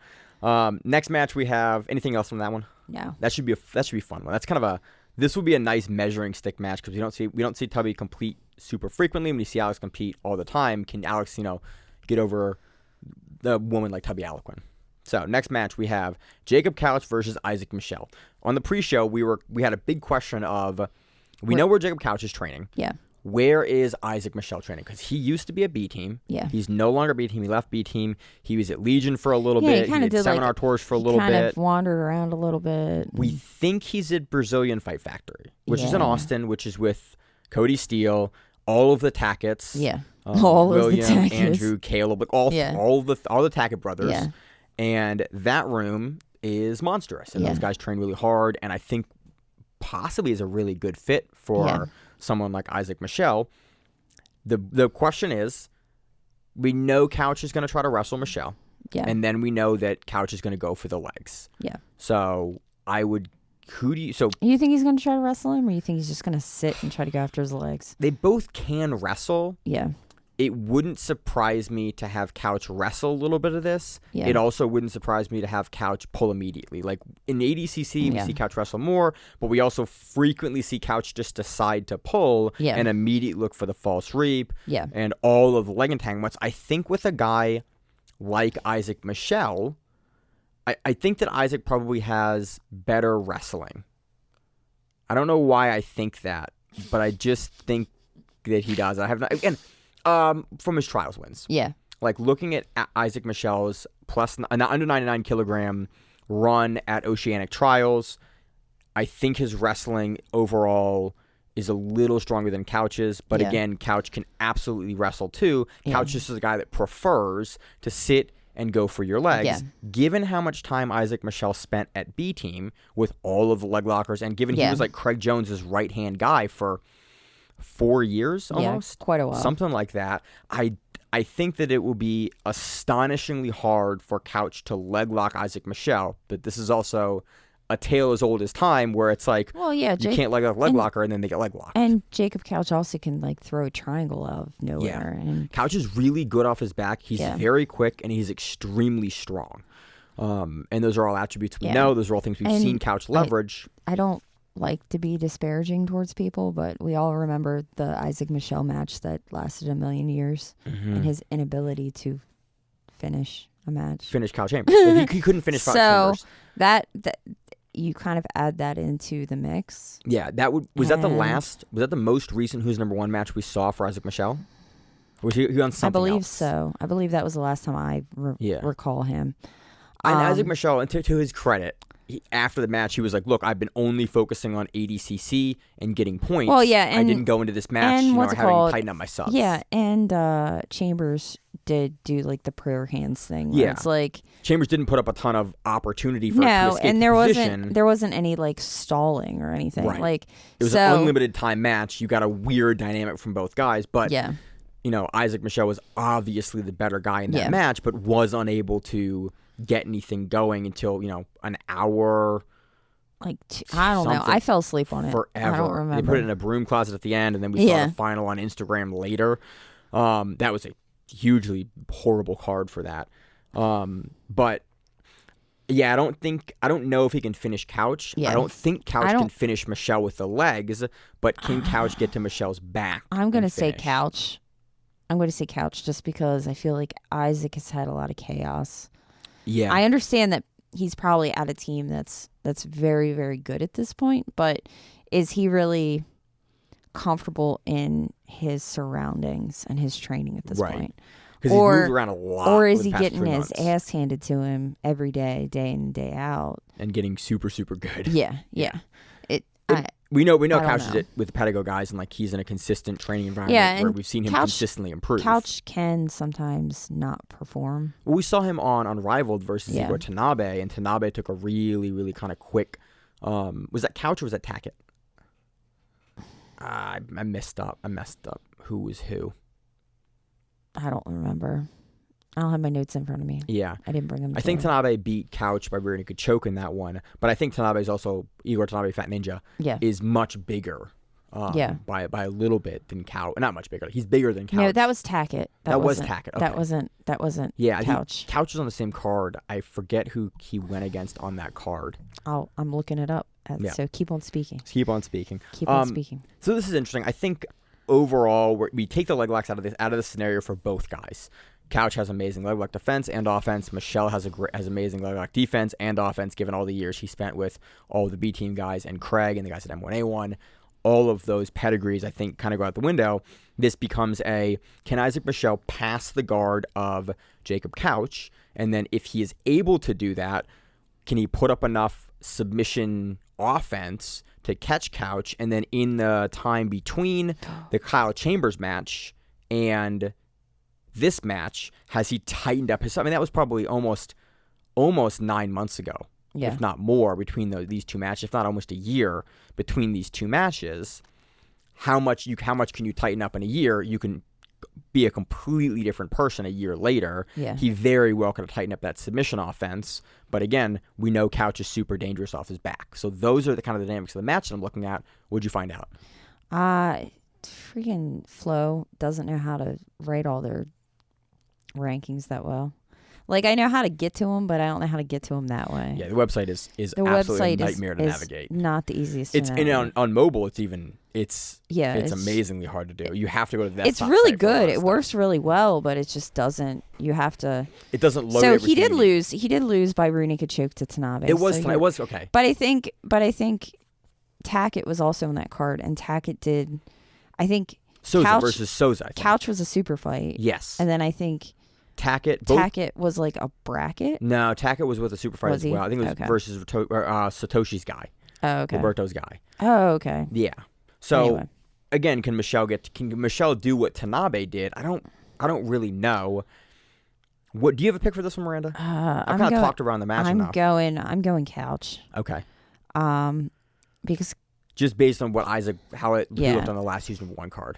Next match we have anything else from that one? No. That should be a fun one. That's kind of this will be a nice measuring stick match because we don't see Tubby compete super frequently. When you see Alex compete all the time, can Alex get over the woman like Tubby Aliquin? So next match we have Jacob Couch versus Isaac Michel. On the pre-show we had a big question of. We know where Jacob Couch is training. Yeah. Where is Isaac Michel training? Because he used to be a B team. Yeah. He's no longer B team. He left B team. He was at Legion for a little bit. He did seminar tours for a little bit. Kind of wandered around a little bit. We think he's at Brazilian Fight Factory, which is in Austin, which is with Cody Steele, all of the Tackett's. Yeah. William, Andrew, Caleb, all the Tackett brothers. Yeah. And that room is monstrous. And those guys train really hard. And I think possibly is a really good fit for someone like Isaac Michel. The question is, we know Couch is going to try to wrestle Michel. Yeah. And then we know that Couch is going to go for the legs. Yeah. So you think he's going to try to wrestle him, or you think he's just going to sit and try to go after his legs? They both can wrestle. Yeah. It wouldn't surprise me to have Couch wrestle a little bit of this. Yeah. It also wouldn't surprise me to have Couch pull immediately. Like in ADCC, we see Couch wrestle more, but we also frequently see Couch just decide to pull and immediately look for the false reap and all of the leg entanglements. I think with a guy like Isaac Michel, I think that Isaac probably has better wrestling. I don't know why I think that, but I just think that he does. I have not, again, from his trials wins. Yeah. Like looking at Isaac Michel's under 99 kilogram run at Oceanic Trials, I think his wrestling overall is a little stronger than Couch's. But again, Couch can absolutely wrestle too. Couch is a guy that prefers to sit and go for your legs. Yeah. Given how much time Isaac Michel spent at B team with all of the leg lockers, and given he was like Craig Jones's right-hand guy for 4 years almost, quite a while, something like that. I think that it will be astonishingly hard for Couch to leg lock Isaac Michel, but this is also a tale as old as time where it's like, you can't leg locker and then they get leg locked. And Jacob Couch also can like throw a triangle out of nowhere. Yeah. And Couch is really good off his back. He's very quick and he's extremely strong. And those are all attributes we know. Those are all things we've seen Couch leverage. I don't like to be disparaging towards people, but we all remember the Isaac Michel match that lasted 1,000,000 years and his inability to finish a match. Finish Couch Chambers. He couldn't finish Chambers. So that you kind of add that into the mix. Yeah, was that the most recent Who's Number One match we saw for Isaac Michel? Or was he on something I believe else? so. I believe that was the last time I recall him. And Isaac Michel, and to his credit, after the match, he was like, "Look, I've been only focusing on ADCC and getting points. Well, yeah, and I didn't go into this match, having to tighten up my subs." Yeah, and Chambers did do like the prayer hands thing. Where it's like Chambers didn't put up a ton of opportunity for to escape and position. there wasn't any like stalling or anything. Right. Like it was an unlimited time match. You got a weird dynamic from both guys, but Isaac Michel was obviously the better guy in that match, but was unable to get anything going until an hour. Like I don't know. I fell asleep on it forever. I don't remember. They put it in a broom closet at the end, and then we saw the final on Instagram later. That was a hugely horrible card for that. But yeah, I don't know if he can finish Couch. I don't think Couch can finish Michel with the legs, but can Couch get to Michel's back? I'm gonna say Couch. I'm going to say Couch just because I feel like Isaac has had a lot of chaos. Yeah. I understand that he's probably at a team that's very, very good at this point, but is he really comfortable in his surroundings and his training at this point? Because he's moved around a lot. Or is he getting his ass handed to him every day, day in and day out? And getting super, super good. Yeah. We know Couch is it with the Pedro guys, and like he's in a consistent training environment where we've seen him consistently improve. Couch can sometimes not perform. Well, we saw him on Unrivaled versus Igor Tanabe, and Tanabe took a really, really kind of quick. Was that Couch or was that Tackett? I messed up. Who was who? I don't remember. I don't have my notes in front of me. Yeah. I didn't bring them. I think Tanabe beat Couch by rear naked choke in that one. But I think Tanabe's also, Igor Tanabe, Fat Ninja, is much bigger by a little bit than Couch. Not much bigger. He's bigger than Couch. No, that was Tackett. That was Tackett. Okay. That wasn't Couch. Couch was on the same card. I forget who he went against on that card. I'm looking it up. So keep on speaking. Keep on speaking. So this is interesting. I think overall, we take the leg locks out of the scenario for both guys. Couch has amazing leg lock defense and offense. Michel has amazing leg lock defense and offense, given all the years he spent with all the B team guys and Craig and the guys at M1A1. All of those pedigrees, I think, kind of go out the window. This becomes can Isaac Michel pass the guard of Jacob Couch? And then if he is able to do that, can he put up enough submission offense to catch Couch? And then in the time between the Kyle Chambers match and this match, has he tightened up his... I mean, that was probably almost 9 months ago, if not more, between these two matches, if not almost a year between these two matches. How much can you tighten up in a year? You can be a completely different person a year later. Yeah. He very well could have tightened up that submission offense, but again, we know Couch is super dangerous off his back. So those are the kind of dynamics of the match that I'm looking at. What'd you find out? Freaking Flo doesn't know how to write all their rankings that well. Like, I know how to get to them, but I don't know how to get to them that way. Yeah, the website is absolutely a nightmare to navigate. Not the easiest. On mobile, it's amazingly hard to do. You have to go to the desktop. It's really good. It works really well, but it just doesn't. You have to. It doesn't load. So he did lose. He did lose by rear naked choke to Tanabe. It was okay. But I think Tackett was also in that card, and Tackett did. I think Souza versus Souza. Couch was a super fight. Yes. And then I think Tackett was like a bracket. No, Tackett was with a super fight as well. I think it was versus Satoshi's guy. Oh, okay. Roberto's guy. Oh, okay. Yeah. So again, can Michel do what Tanabe did? I don't really know. What do you have a pick for this one, Miranda? I've kind of talked around the match enough. I'm going Couch. Okay. Because just based on what how it looked on the last season of one card.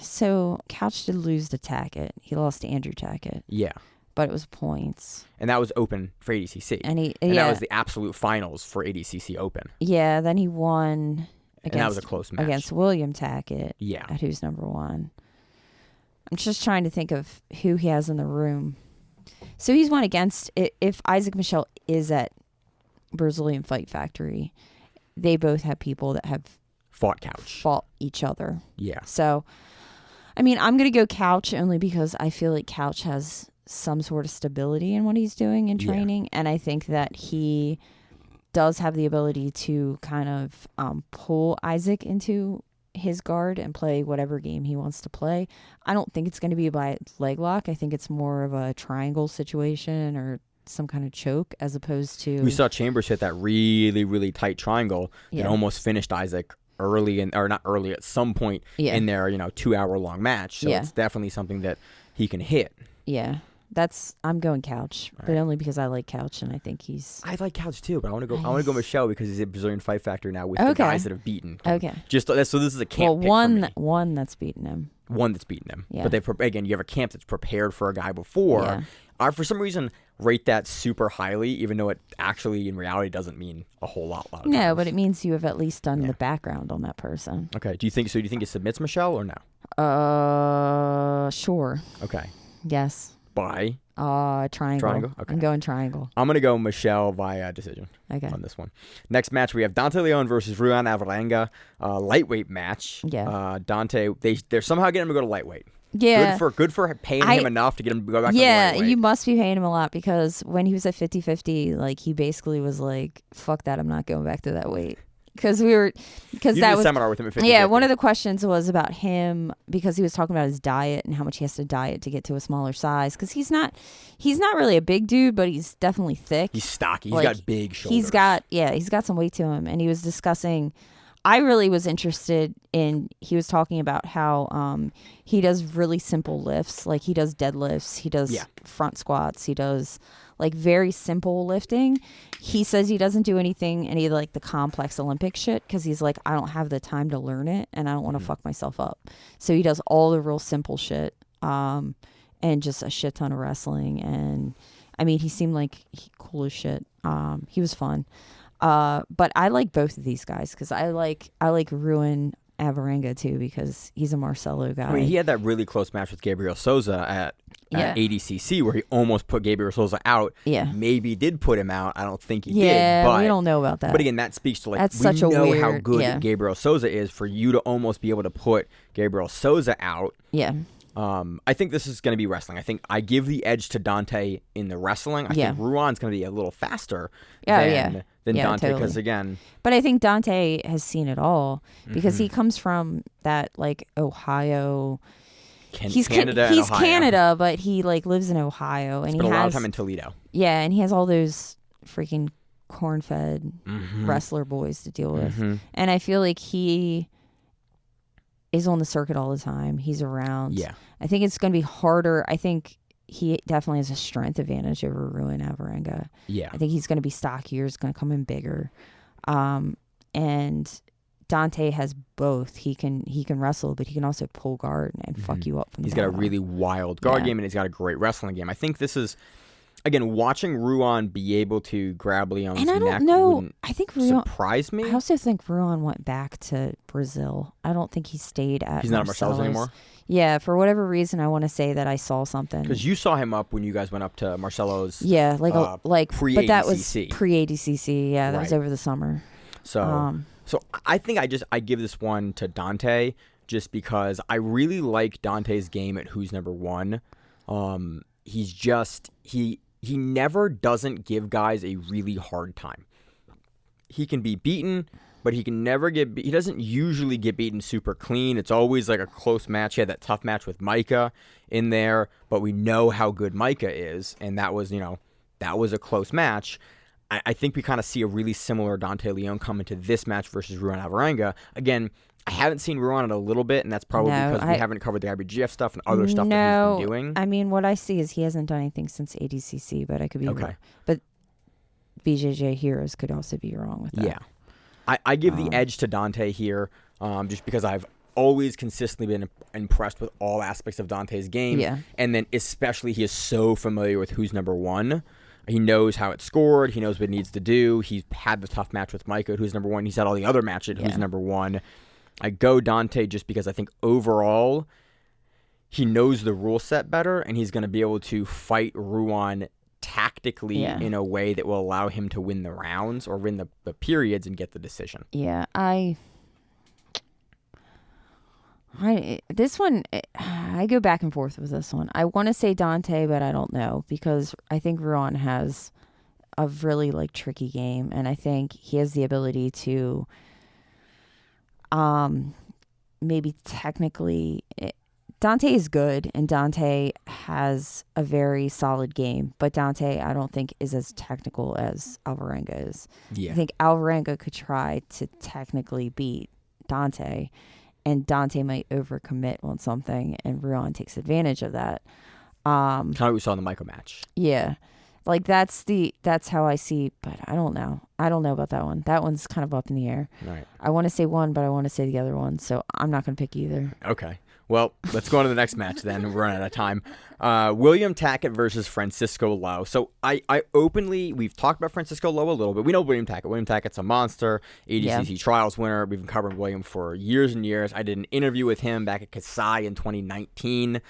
So Couch did lose to Tackett. He lost to Andrew Tackett. Yeah. But it was points. And that was open for ADCC. And that was the absolute finals for ADCC Open. Yeah, then he won that was a close match. Against William Tackett. Yeah. At who's number one. I'm just trying to think of who he has in the room. So he's won against, if Isaac Michel is at Brazilian Fight Factory, they both have people that have fought each other. Yeah. So, I mean, I'm going to go Couch only because I feel like Couch has some sort of stability in what he's doing in training. Yeah. And I think that he does have the ability to kind of pull Isaac into his guard and play whatever game he wants to play. I don't think it's going to be by leg lock. I think it's more of a triangle situation or some kind of choke as opposed to. We saw Chambers hit that really, really tight triangle that Yeah. almost finished Isaac early, or not early, at some point Yeah. in their 2-hour-long match. So Yeah. it's definitely something that he can hit. Yeah. I'm going Couch, but only because I like Couch and I think he's. I like Couch too, but I want to go Michelle because he's a Brazilian Fight Factor now with the Okay. guys that have beaten him. Okay. So this is a camp pick for me. One that's beaten him. One that's beaten him. Yeah. But again, you have a camp that's prepared for a guy before. Yeah. I, for some reason, rate that super highly, even though it actually, in reality, doesn't mean a whole lot. No, times. but it means you have at least done the background on that person. Okay. Do you think he submits Michelle or no? Sure. Okay. Yes. By? Triangle. Triangle? Okay. I'm going triangle. I'm going to go Michelle via decision on this one. Next match, we have Dante Leon versus Ruan Alvarenga, lightweight match. Yeah. Dante, they're somehow getting him to go to lightweight. Yeah. Good for paying him enough to get him to go back to lightweight. Yeah, you must be paying him a lot because when he was at 50-50, like he basically was like, fuck that, I'm not going back to that weight. Because you that did was a seminar with him at 50-50. Yeah, one of the questions was about him because he was talking about his diet and how much he has to diet to get to a smaller size. Because he's not really a big dude, but he's definitely thick. He's stocky. Like, He's got big shoulders. He's got some weight to him. And he was discussing, I really was interested in, he was talking about how he does really simple lifts. Like he does deadlifts, he does front squats, he does like very simple lifting. He says he doesn't do any of like the complex Olympic shit because he's like, I don't have the time to learn it and I don't want to fuck myself up. So he does all the real simple shit and just a shit ton of wrestling. And I mean, he seemed like cool as shit. He was fun. But I like both of these guys because I like Ruan Alvarenga too because he's a Marcelo guy. I mean, he had that really close match with Gabriel Souza at ADCC where he almost put Gabriel Souza out. Yeah. Maybe did put him out. I don't think he did. Yeah, But we don't know about that. But again, that speaks to That's we such a know how weird- good Gabriel Souza is for you to almost be able to put Gabriel Souza out. Yeah. I think this is going to be wrestling. I think I give the edge to Dante in the wrestling. I think Ruan's going to be a little faster than Dante because, again... But I think Dante has seen it all because he comes from that, like, Ohio... He's Canada, but he, like, lives in Ohio. And Spent a lot of time in Toledo. Yeah, and he has all those freaking corn-fed wrestler boys to deal with. And I feel like he is on the circuit all the time. He's around. Yeah. I think it's going to be harder. I think he definitely has a strength advantage over Ruan Alvarenga. Yeah. I think he's going to be stockier. He's going to come in bigger. And Dante has both. He can wrestle, but he can also pull guard and fuck you up from the He's got a bottom. really wild guard game, and he's got a great wrestling game. I think this is... Again, watching Ruan be able to grab Leon's neck wouldn't surprise me. I also think Ruan went back to Brazil. I don't think he stayed at He's not at Marcelo's anymore? Yeah, for whatever reason, I want to say that I saw something. Because you saw him up when you guys went up to Marcelo's pre-ADCC. But that was pre-ADCC. Yeah, that was Right. over the summer. So I think I give this one to Dante just because I really like Dante's game at Who's Number One. He's just... He never doesn't give guys a really hard time. He can be beaten, but he can never he doesn't usually get beaten super clean. It's always like a close match. He had that tough match with Micah in there, but we know how good Micah is, and that was a close match. I think we kind of see a really similar Dante Leon come into this match versus Ruan Alvarenga. Again, I haven't seen Ruan in a little bit, and that's probably because we haven't covered the IBGF stuff and other stuff that he's been doing. I mean, what I see is he hasn't done anything since ADCC, but I could be wrong. But BJJ Heroes could also be wrong with that. Yeah. I give the edge to Dante here just because I've always consistently been impressed with all aspects of Dante's game. Yeah. And then especially he is so familiar with Who's Number One. He knows how it's scored. He knows what he needs to do. He's had the tough match with Micah at Who's Number One. He's had all the other matches at Who's Number One. I go Dante just because I think overall he knows the rule set better and he's going to be able to fight Ruan tactically in a way that will allow him to win the rounds or win the periods and get the decision. Yeah, this one, I go back and forth with this one. I want to say Dante, but I don't know because I think Ruan has a really like tricky game, and I think he has the ability to, maybe technically Dante is good, and Dante has a very solid game. But Dante, I don't think, is as technical as Alvarenga is. Yeah. I think Alvarenga could try to technically beat Dante, and Dante might overcommit on something, and Ruan takes advantage of that. Kind of what we saw in the Michael match. Yeah. Like, that's how I see, but I don't know. I don't know about that one. That one's kind of up in the air. Right. I want to say one, but I want to say the other one, so I'm not going to pick either. Okay. Well, let's go on to the next match then. We're running out of time. William Tackett versus Francisco Lowe. So we've talked about Francisco Lowe a little bit. We know William Tackett. William Tackett's a monster, ADCC Trials winner. We've been covering William for years and years. I did an interview with him back at Kasai in 2019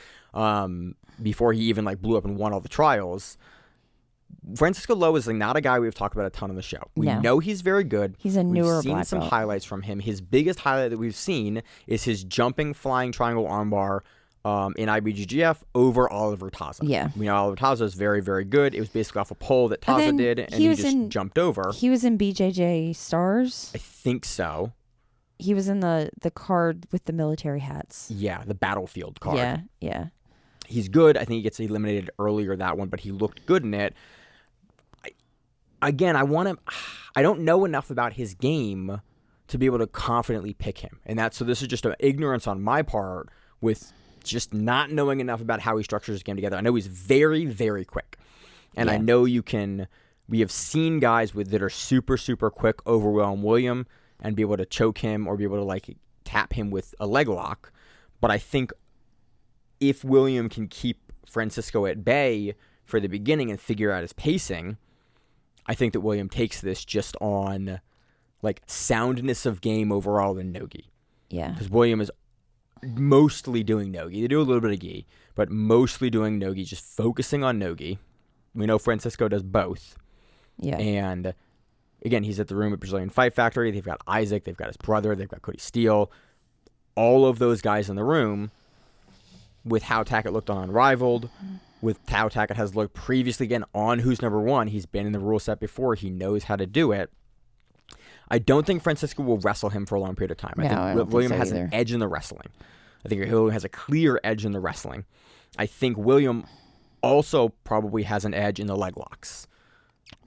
before he even blew up and won all the trials. Francisco Lowe is not a guy we've talked about a ton on the show. We know he's very good. He's a newer We've seen black some belt. highlights from him. His biggest highlight that we've seen is his jumping flying triangle armbar in IBGGF over Oliver Taza. Yeah. We know Oliver Taza is very, very good. It was basically off a pole that Taza did, and he just jumped over. He was in BJJ Stars. I think so. He was in the card with the military hats. Yeah, the battlefield card. Yeah. He's good. I think he gets eliminated earlier that one, but he looked good in it. I don't know enough about his game to be able to confidently pick him. And so this is just an ignorance on my part with just not knowing enough about how he structures his game together. I know he's very, very quick. And I know we have seen guys that are super, super quick overwhelm William and be able to choke him or be able to tap him with a leg lock. But I think if William can keep Francisco at bay for the beginning and figure out his pacing, I think that William takes this just on soundness of game overall in no-gi. Yeah. Because William is mostly doing no-gi. They do a little bit of gi, but mostly doing no-gi, just focusing on no-gi. We know Francisco does both. Yeah. And again, he's at the room at Brazilian Fight Factory. They've got Isaac, they've got his brother, they've got Cody Steele. All of those guys in the room, with how Tackett looked on Unrivaled, with how Tackett has looked previously, again, on Who's Number One. He's been in the rule set before. He knows how to do it. I don't think Francisco will wrestle him for a long period of time. I think William has an edge in the wrestling. I think William has a clear edge in the wrestling. I think William also probably has an edge in the leg locks.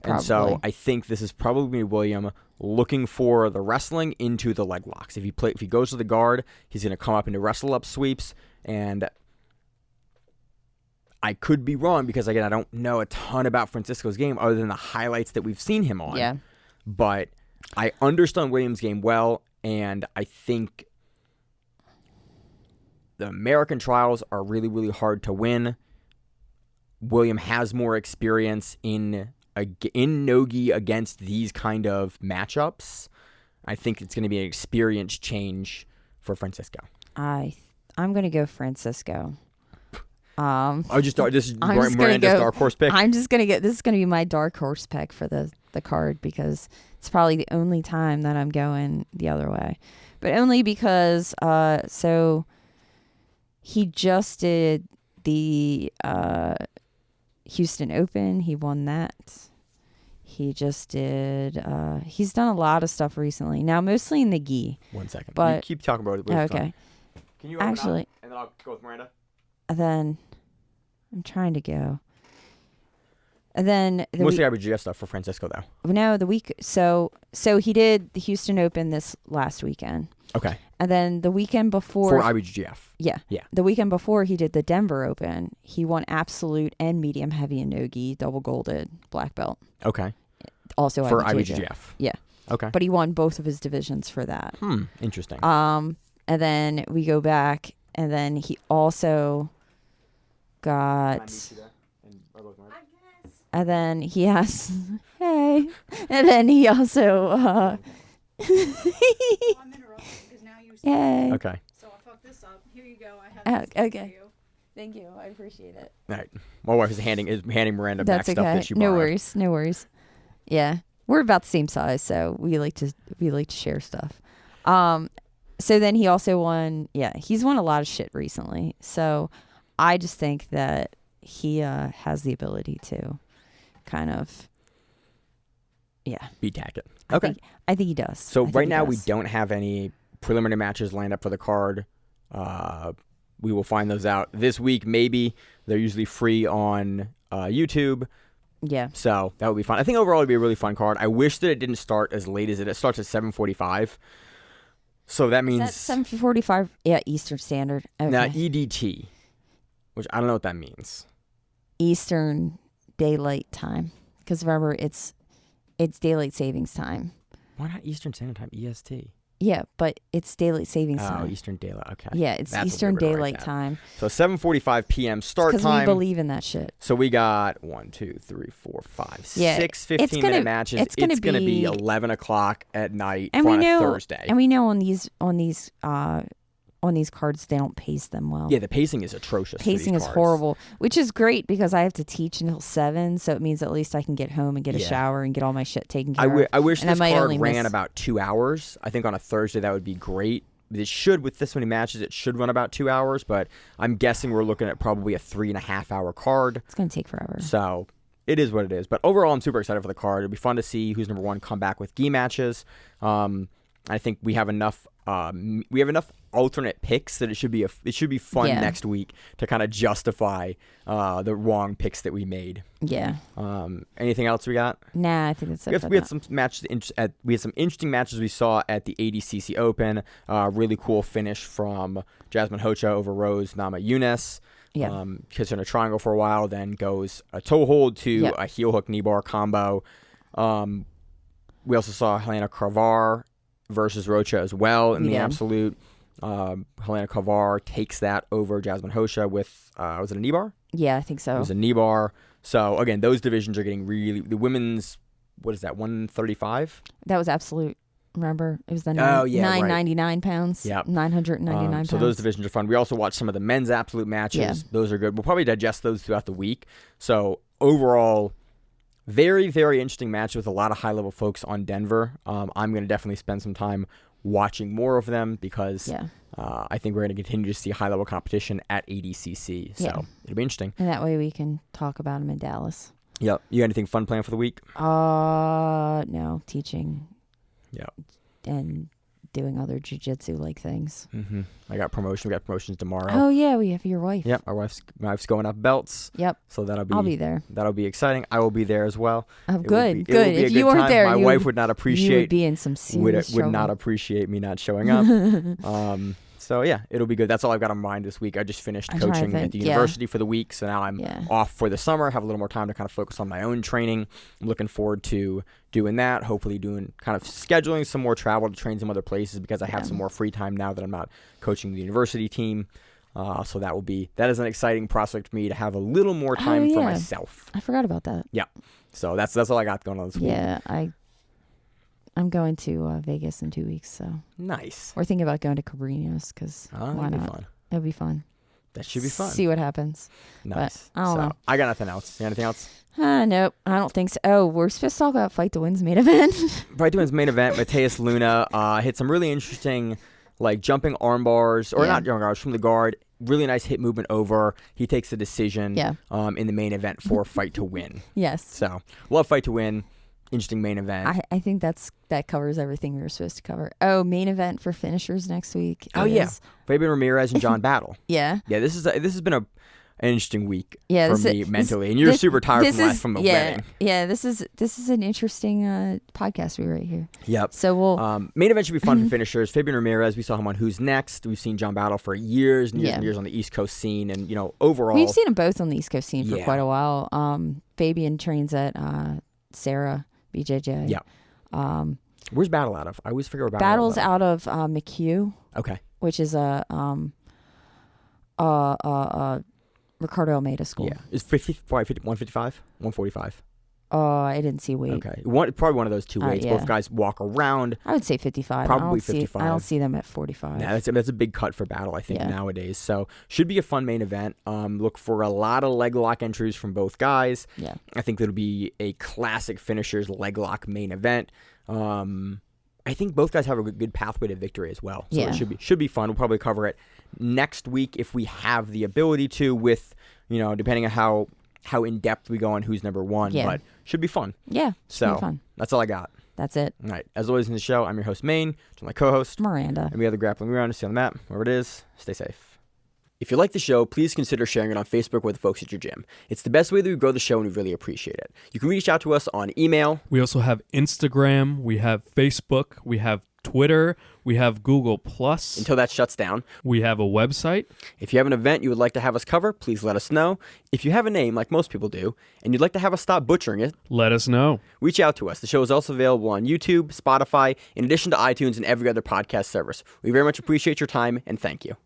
And so I think this is probably William looking for the wrestling into the leg locks. If he goes to the guard, he's going to come up into wrestle up sweeps, and I could be wrong because, again, I don't know a ton about Francisco's game other than the highlights that we've seen him on. Yeah. But I understand Williams' game well, and I think the American trials are really, really hard to win. William has more experience in no-gi against these kind of matchups. I think it's going to be an experience change for Francisco. I'm going to go Francisco. This is Miranda's dark horse pick. This is going to be my dark horse pick for the card because it's probably the only time that I'm going the other way. But only because so he just did the Houston Open. He won that. He just did he's done a lot of stuff recently. Now mostly in the gi. 1 second. But you keep talking about it. Okay. Can you open actually up, and then I'll go with Miranda? Then I'm trying to go. And then mostly IBGF stuff for Francisco though. No, the week so he did the Houston Open this last weekend. Okay. And then the weekend before for IBGF. Yeah. The weekend before he did the Denver Open, he won absolute and medium heavy and no-gi, double golded, black belt. Okay. Also for IBGF. Yeah. Okay. But he won both of his divisions for that. Interesting. And then we go back, and then he also got. And then he has. Hey. And then he also. I'm interrupting because now you say. Yay. Okay. So I fucked this up. Here you go. I have this okay. for you. Thank you. I appreciate it. All right. My wife is handing Miranda back stuff that she borrowed. No worries. Yeah. We're about the same size, so we like to share stuff. So then he also won. Yeah, he's won a lot of shit recently. So I just think that he has the ability to kind of beat Tackett. Okay. I think he does. So right now we don't have any preliminary matches lined up for the card. we will find those out this week. Maybe they're usually free on YouTube. Yeah. So that would be fun. I think overall it'd be a really fun card. I wish that it didn't start as late as it. It starts at 7:45. So that means That's 7:45. Yeah, Eastern Standard. Okay. now EDT, which I don't know what that means. Eastern Daylight Time, because remember it's daylight savings time. Why not Eastern Standard Time? EST. Yeah, but it's daylight savings time. Oh, Eastern Daylight. Okay. Yeah, it's That's Eastern what we were Daylight right Time. So 7:45 p.m. start Because time. we believe in that shit. So we got 1, 2, 3, 4, 5, Yeah, 6 it's 15-minute matches. it's gonna be be 11 o'clock at night And on we a know, Thursday. and we know on these cards they don't pace them well. Yeah, the pacing is atrocious. for Pacing these is cards. horrible, which is great because I have to teach until 7, so it means at least I can get home and get a Yeah. shower and get all my shit taken care of. I wish And this might card only ran miss- about 2 hours. I think on a Thursday that would be great. It should, with this many matches, it should run about 2 hours, but I'm guessing we're looking at probably a 3.5 hour card. It's going to take forever. So it is what it is. But overall, I'm super excited for the card. It'll be fun to see who's number one come back with gi matches. I think we have enough. We have enough alternate picks that it should be fun Yeah. next week to kind of justify the wrong picks that we made. Yeah. Anything else we got? Nah, I think that's it. We had some matches. We had some interesting matches we saw at the ADCC Open. Really cool finish from Jasmine Hocha over Rose Namajunas. Yeah. Hits her in a triangle for a while, then goes a toe hold to Yep. a heel hook knee bar combo. We also saw Helena Cravar versus Rocha as well in We the did. absolute. Helena Cravar takes that over Jasmine Hocha with, was it a knee bar? Yeah, I think It so. was a knee bar. So, again, those divisions are getting really... The women's, what is that, 135? That was absolute. Remember? It was the Oh, yeah, right. 999 pounds. Yep. 999 pounds. So those divisions are fun. We also watched some of the men's absolute matches. Yeah. Those are good. We'll probably digest those throughout the week. So, overall... Very, very interesting match with a lot of high-level folks on Denver. I'm going to definitely spend some time watching more of them because Yeah. I think we're going to continue to see high-level competition at ADCC. So Yeah. it'll be interesting. And that way we can talk about them in Dallas. Yep. You got anything fun planned for the week? No, teaching. Yeah. And doing other jiu-jitsu-like things. Mm-hmm. I got promotion. We got promotions tomorrow. Oh, yeah, we have your wife. Yep. My wife's going up belts. Yep. So that'll be. I'll be there. That'll be exciting. I will be there as well. Oh, It will good, be- it will good. be a If you good weren't time. there, my you wife would, would not you appreciate. would be in some would serious trouble. not appreciate me not showing up. So yeah, it'll be good. That's all I've got on mind this week. I just finished I'm trying to coaching at think, the yeah. university for the week, so now I'm Yeah. off for the summer. Have a little more time to kind of focus on my own training. I'm looking forward to doing that. Hopefully, doing kind of scheduling some more travel to train some other places because I have Yeah. some more free time now that I'm not coaching the university team. So that is an exciting prospect for me to have a little more time for yeah. myself. I forgot about that. Yeah. So that's all I got going on this week. Yeah, I'm going to Vegas in 2 weeks, so Nice. we're thinking about going to Cabrini because why That'd be not? fun. It'll be fun. That should be fun. See what happens. Nice. I don't know. I got nothing else. You got anything else? Nope, I don't think so. Oh, we're supposed to talk about Fight to Win's main event. Right to Win's main event, Mateus Luna hit some really interesting, like jumping arm bars, or Yeah. not jumping bars, from the guard. Really nice hit movement over. He takes the decision Yeah. in the main event for Fight to Win. Yes. So, love Fight to Win. Interesting main event. I think that covers everything we were supposed to cover. Oh, main event for finishers next week. Oh, It yeah. is- Fabian Ramirez and John Battle. Yeah. Yeah, this has been an interesting week Yeah, for this me is- mentally. And you're this- super tired this from the yeah, wedding. Yeah, this is an interesting podcast we right here. Yep. So we'll Main event should be fun for finishers. Fabian Ramirez, we saw him on Who's Next. We've seen John Battle for years and years Yeah. and years on the East Coast scene. And, overall. we've seen them both on the East Coast scene for Yeah. quite a while. Fabian trains at Sarah BJJ. Yeah. Where's Battle out of? I always figure out Battle's out of McHugh, Okay. which is a Ricardo Almeida school. Yeah. It's 155? 145? I didn't see weight. Okay. Probably one of those two weights. yeah. Both guys walk around. I would say 55. Probably I don't 55. I don't see them at 45. Yeah, that's a big cut for Battle, I think, Yeah. nowadays. So, should be a fun main event. Look for a lot of leg lock entries from both guys. Yeah. I think that'll be a classic finishers leg lock main event. I think both guys have a good pathway to victory as well. So Yeah. it should be fun. We'll probably cover it next week if we have the ability to, with depending on how in depth we go on who's number one. Yeah. But should be fun. Yeah. Should be So fun. that's all I got. That's it. All right. As always in the show, I'm your host Maine, my co-host, Miranda. and we have the Grappling. We're on to see on the map. Wherever it is, stay safe. If you like the show, please consider sharing it on Facebook with the folks at your gym. It's the best way that we grow the show, and we really appreciate it. You can reach out to us on email. We also have Instagram, we have Facebook, we have Twitter, we have Google+. Until that shuts down. We have a website. If you have an event you would like to have us cover, please let us know. If you have a name, like most people do, and you'd like to have us stop butchering it, let us know. Reach out to us. The show is also available on YouTube, Spotify, in addition to iTunes and every other podcast service. We very much appreciate your time, and thank you.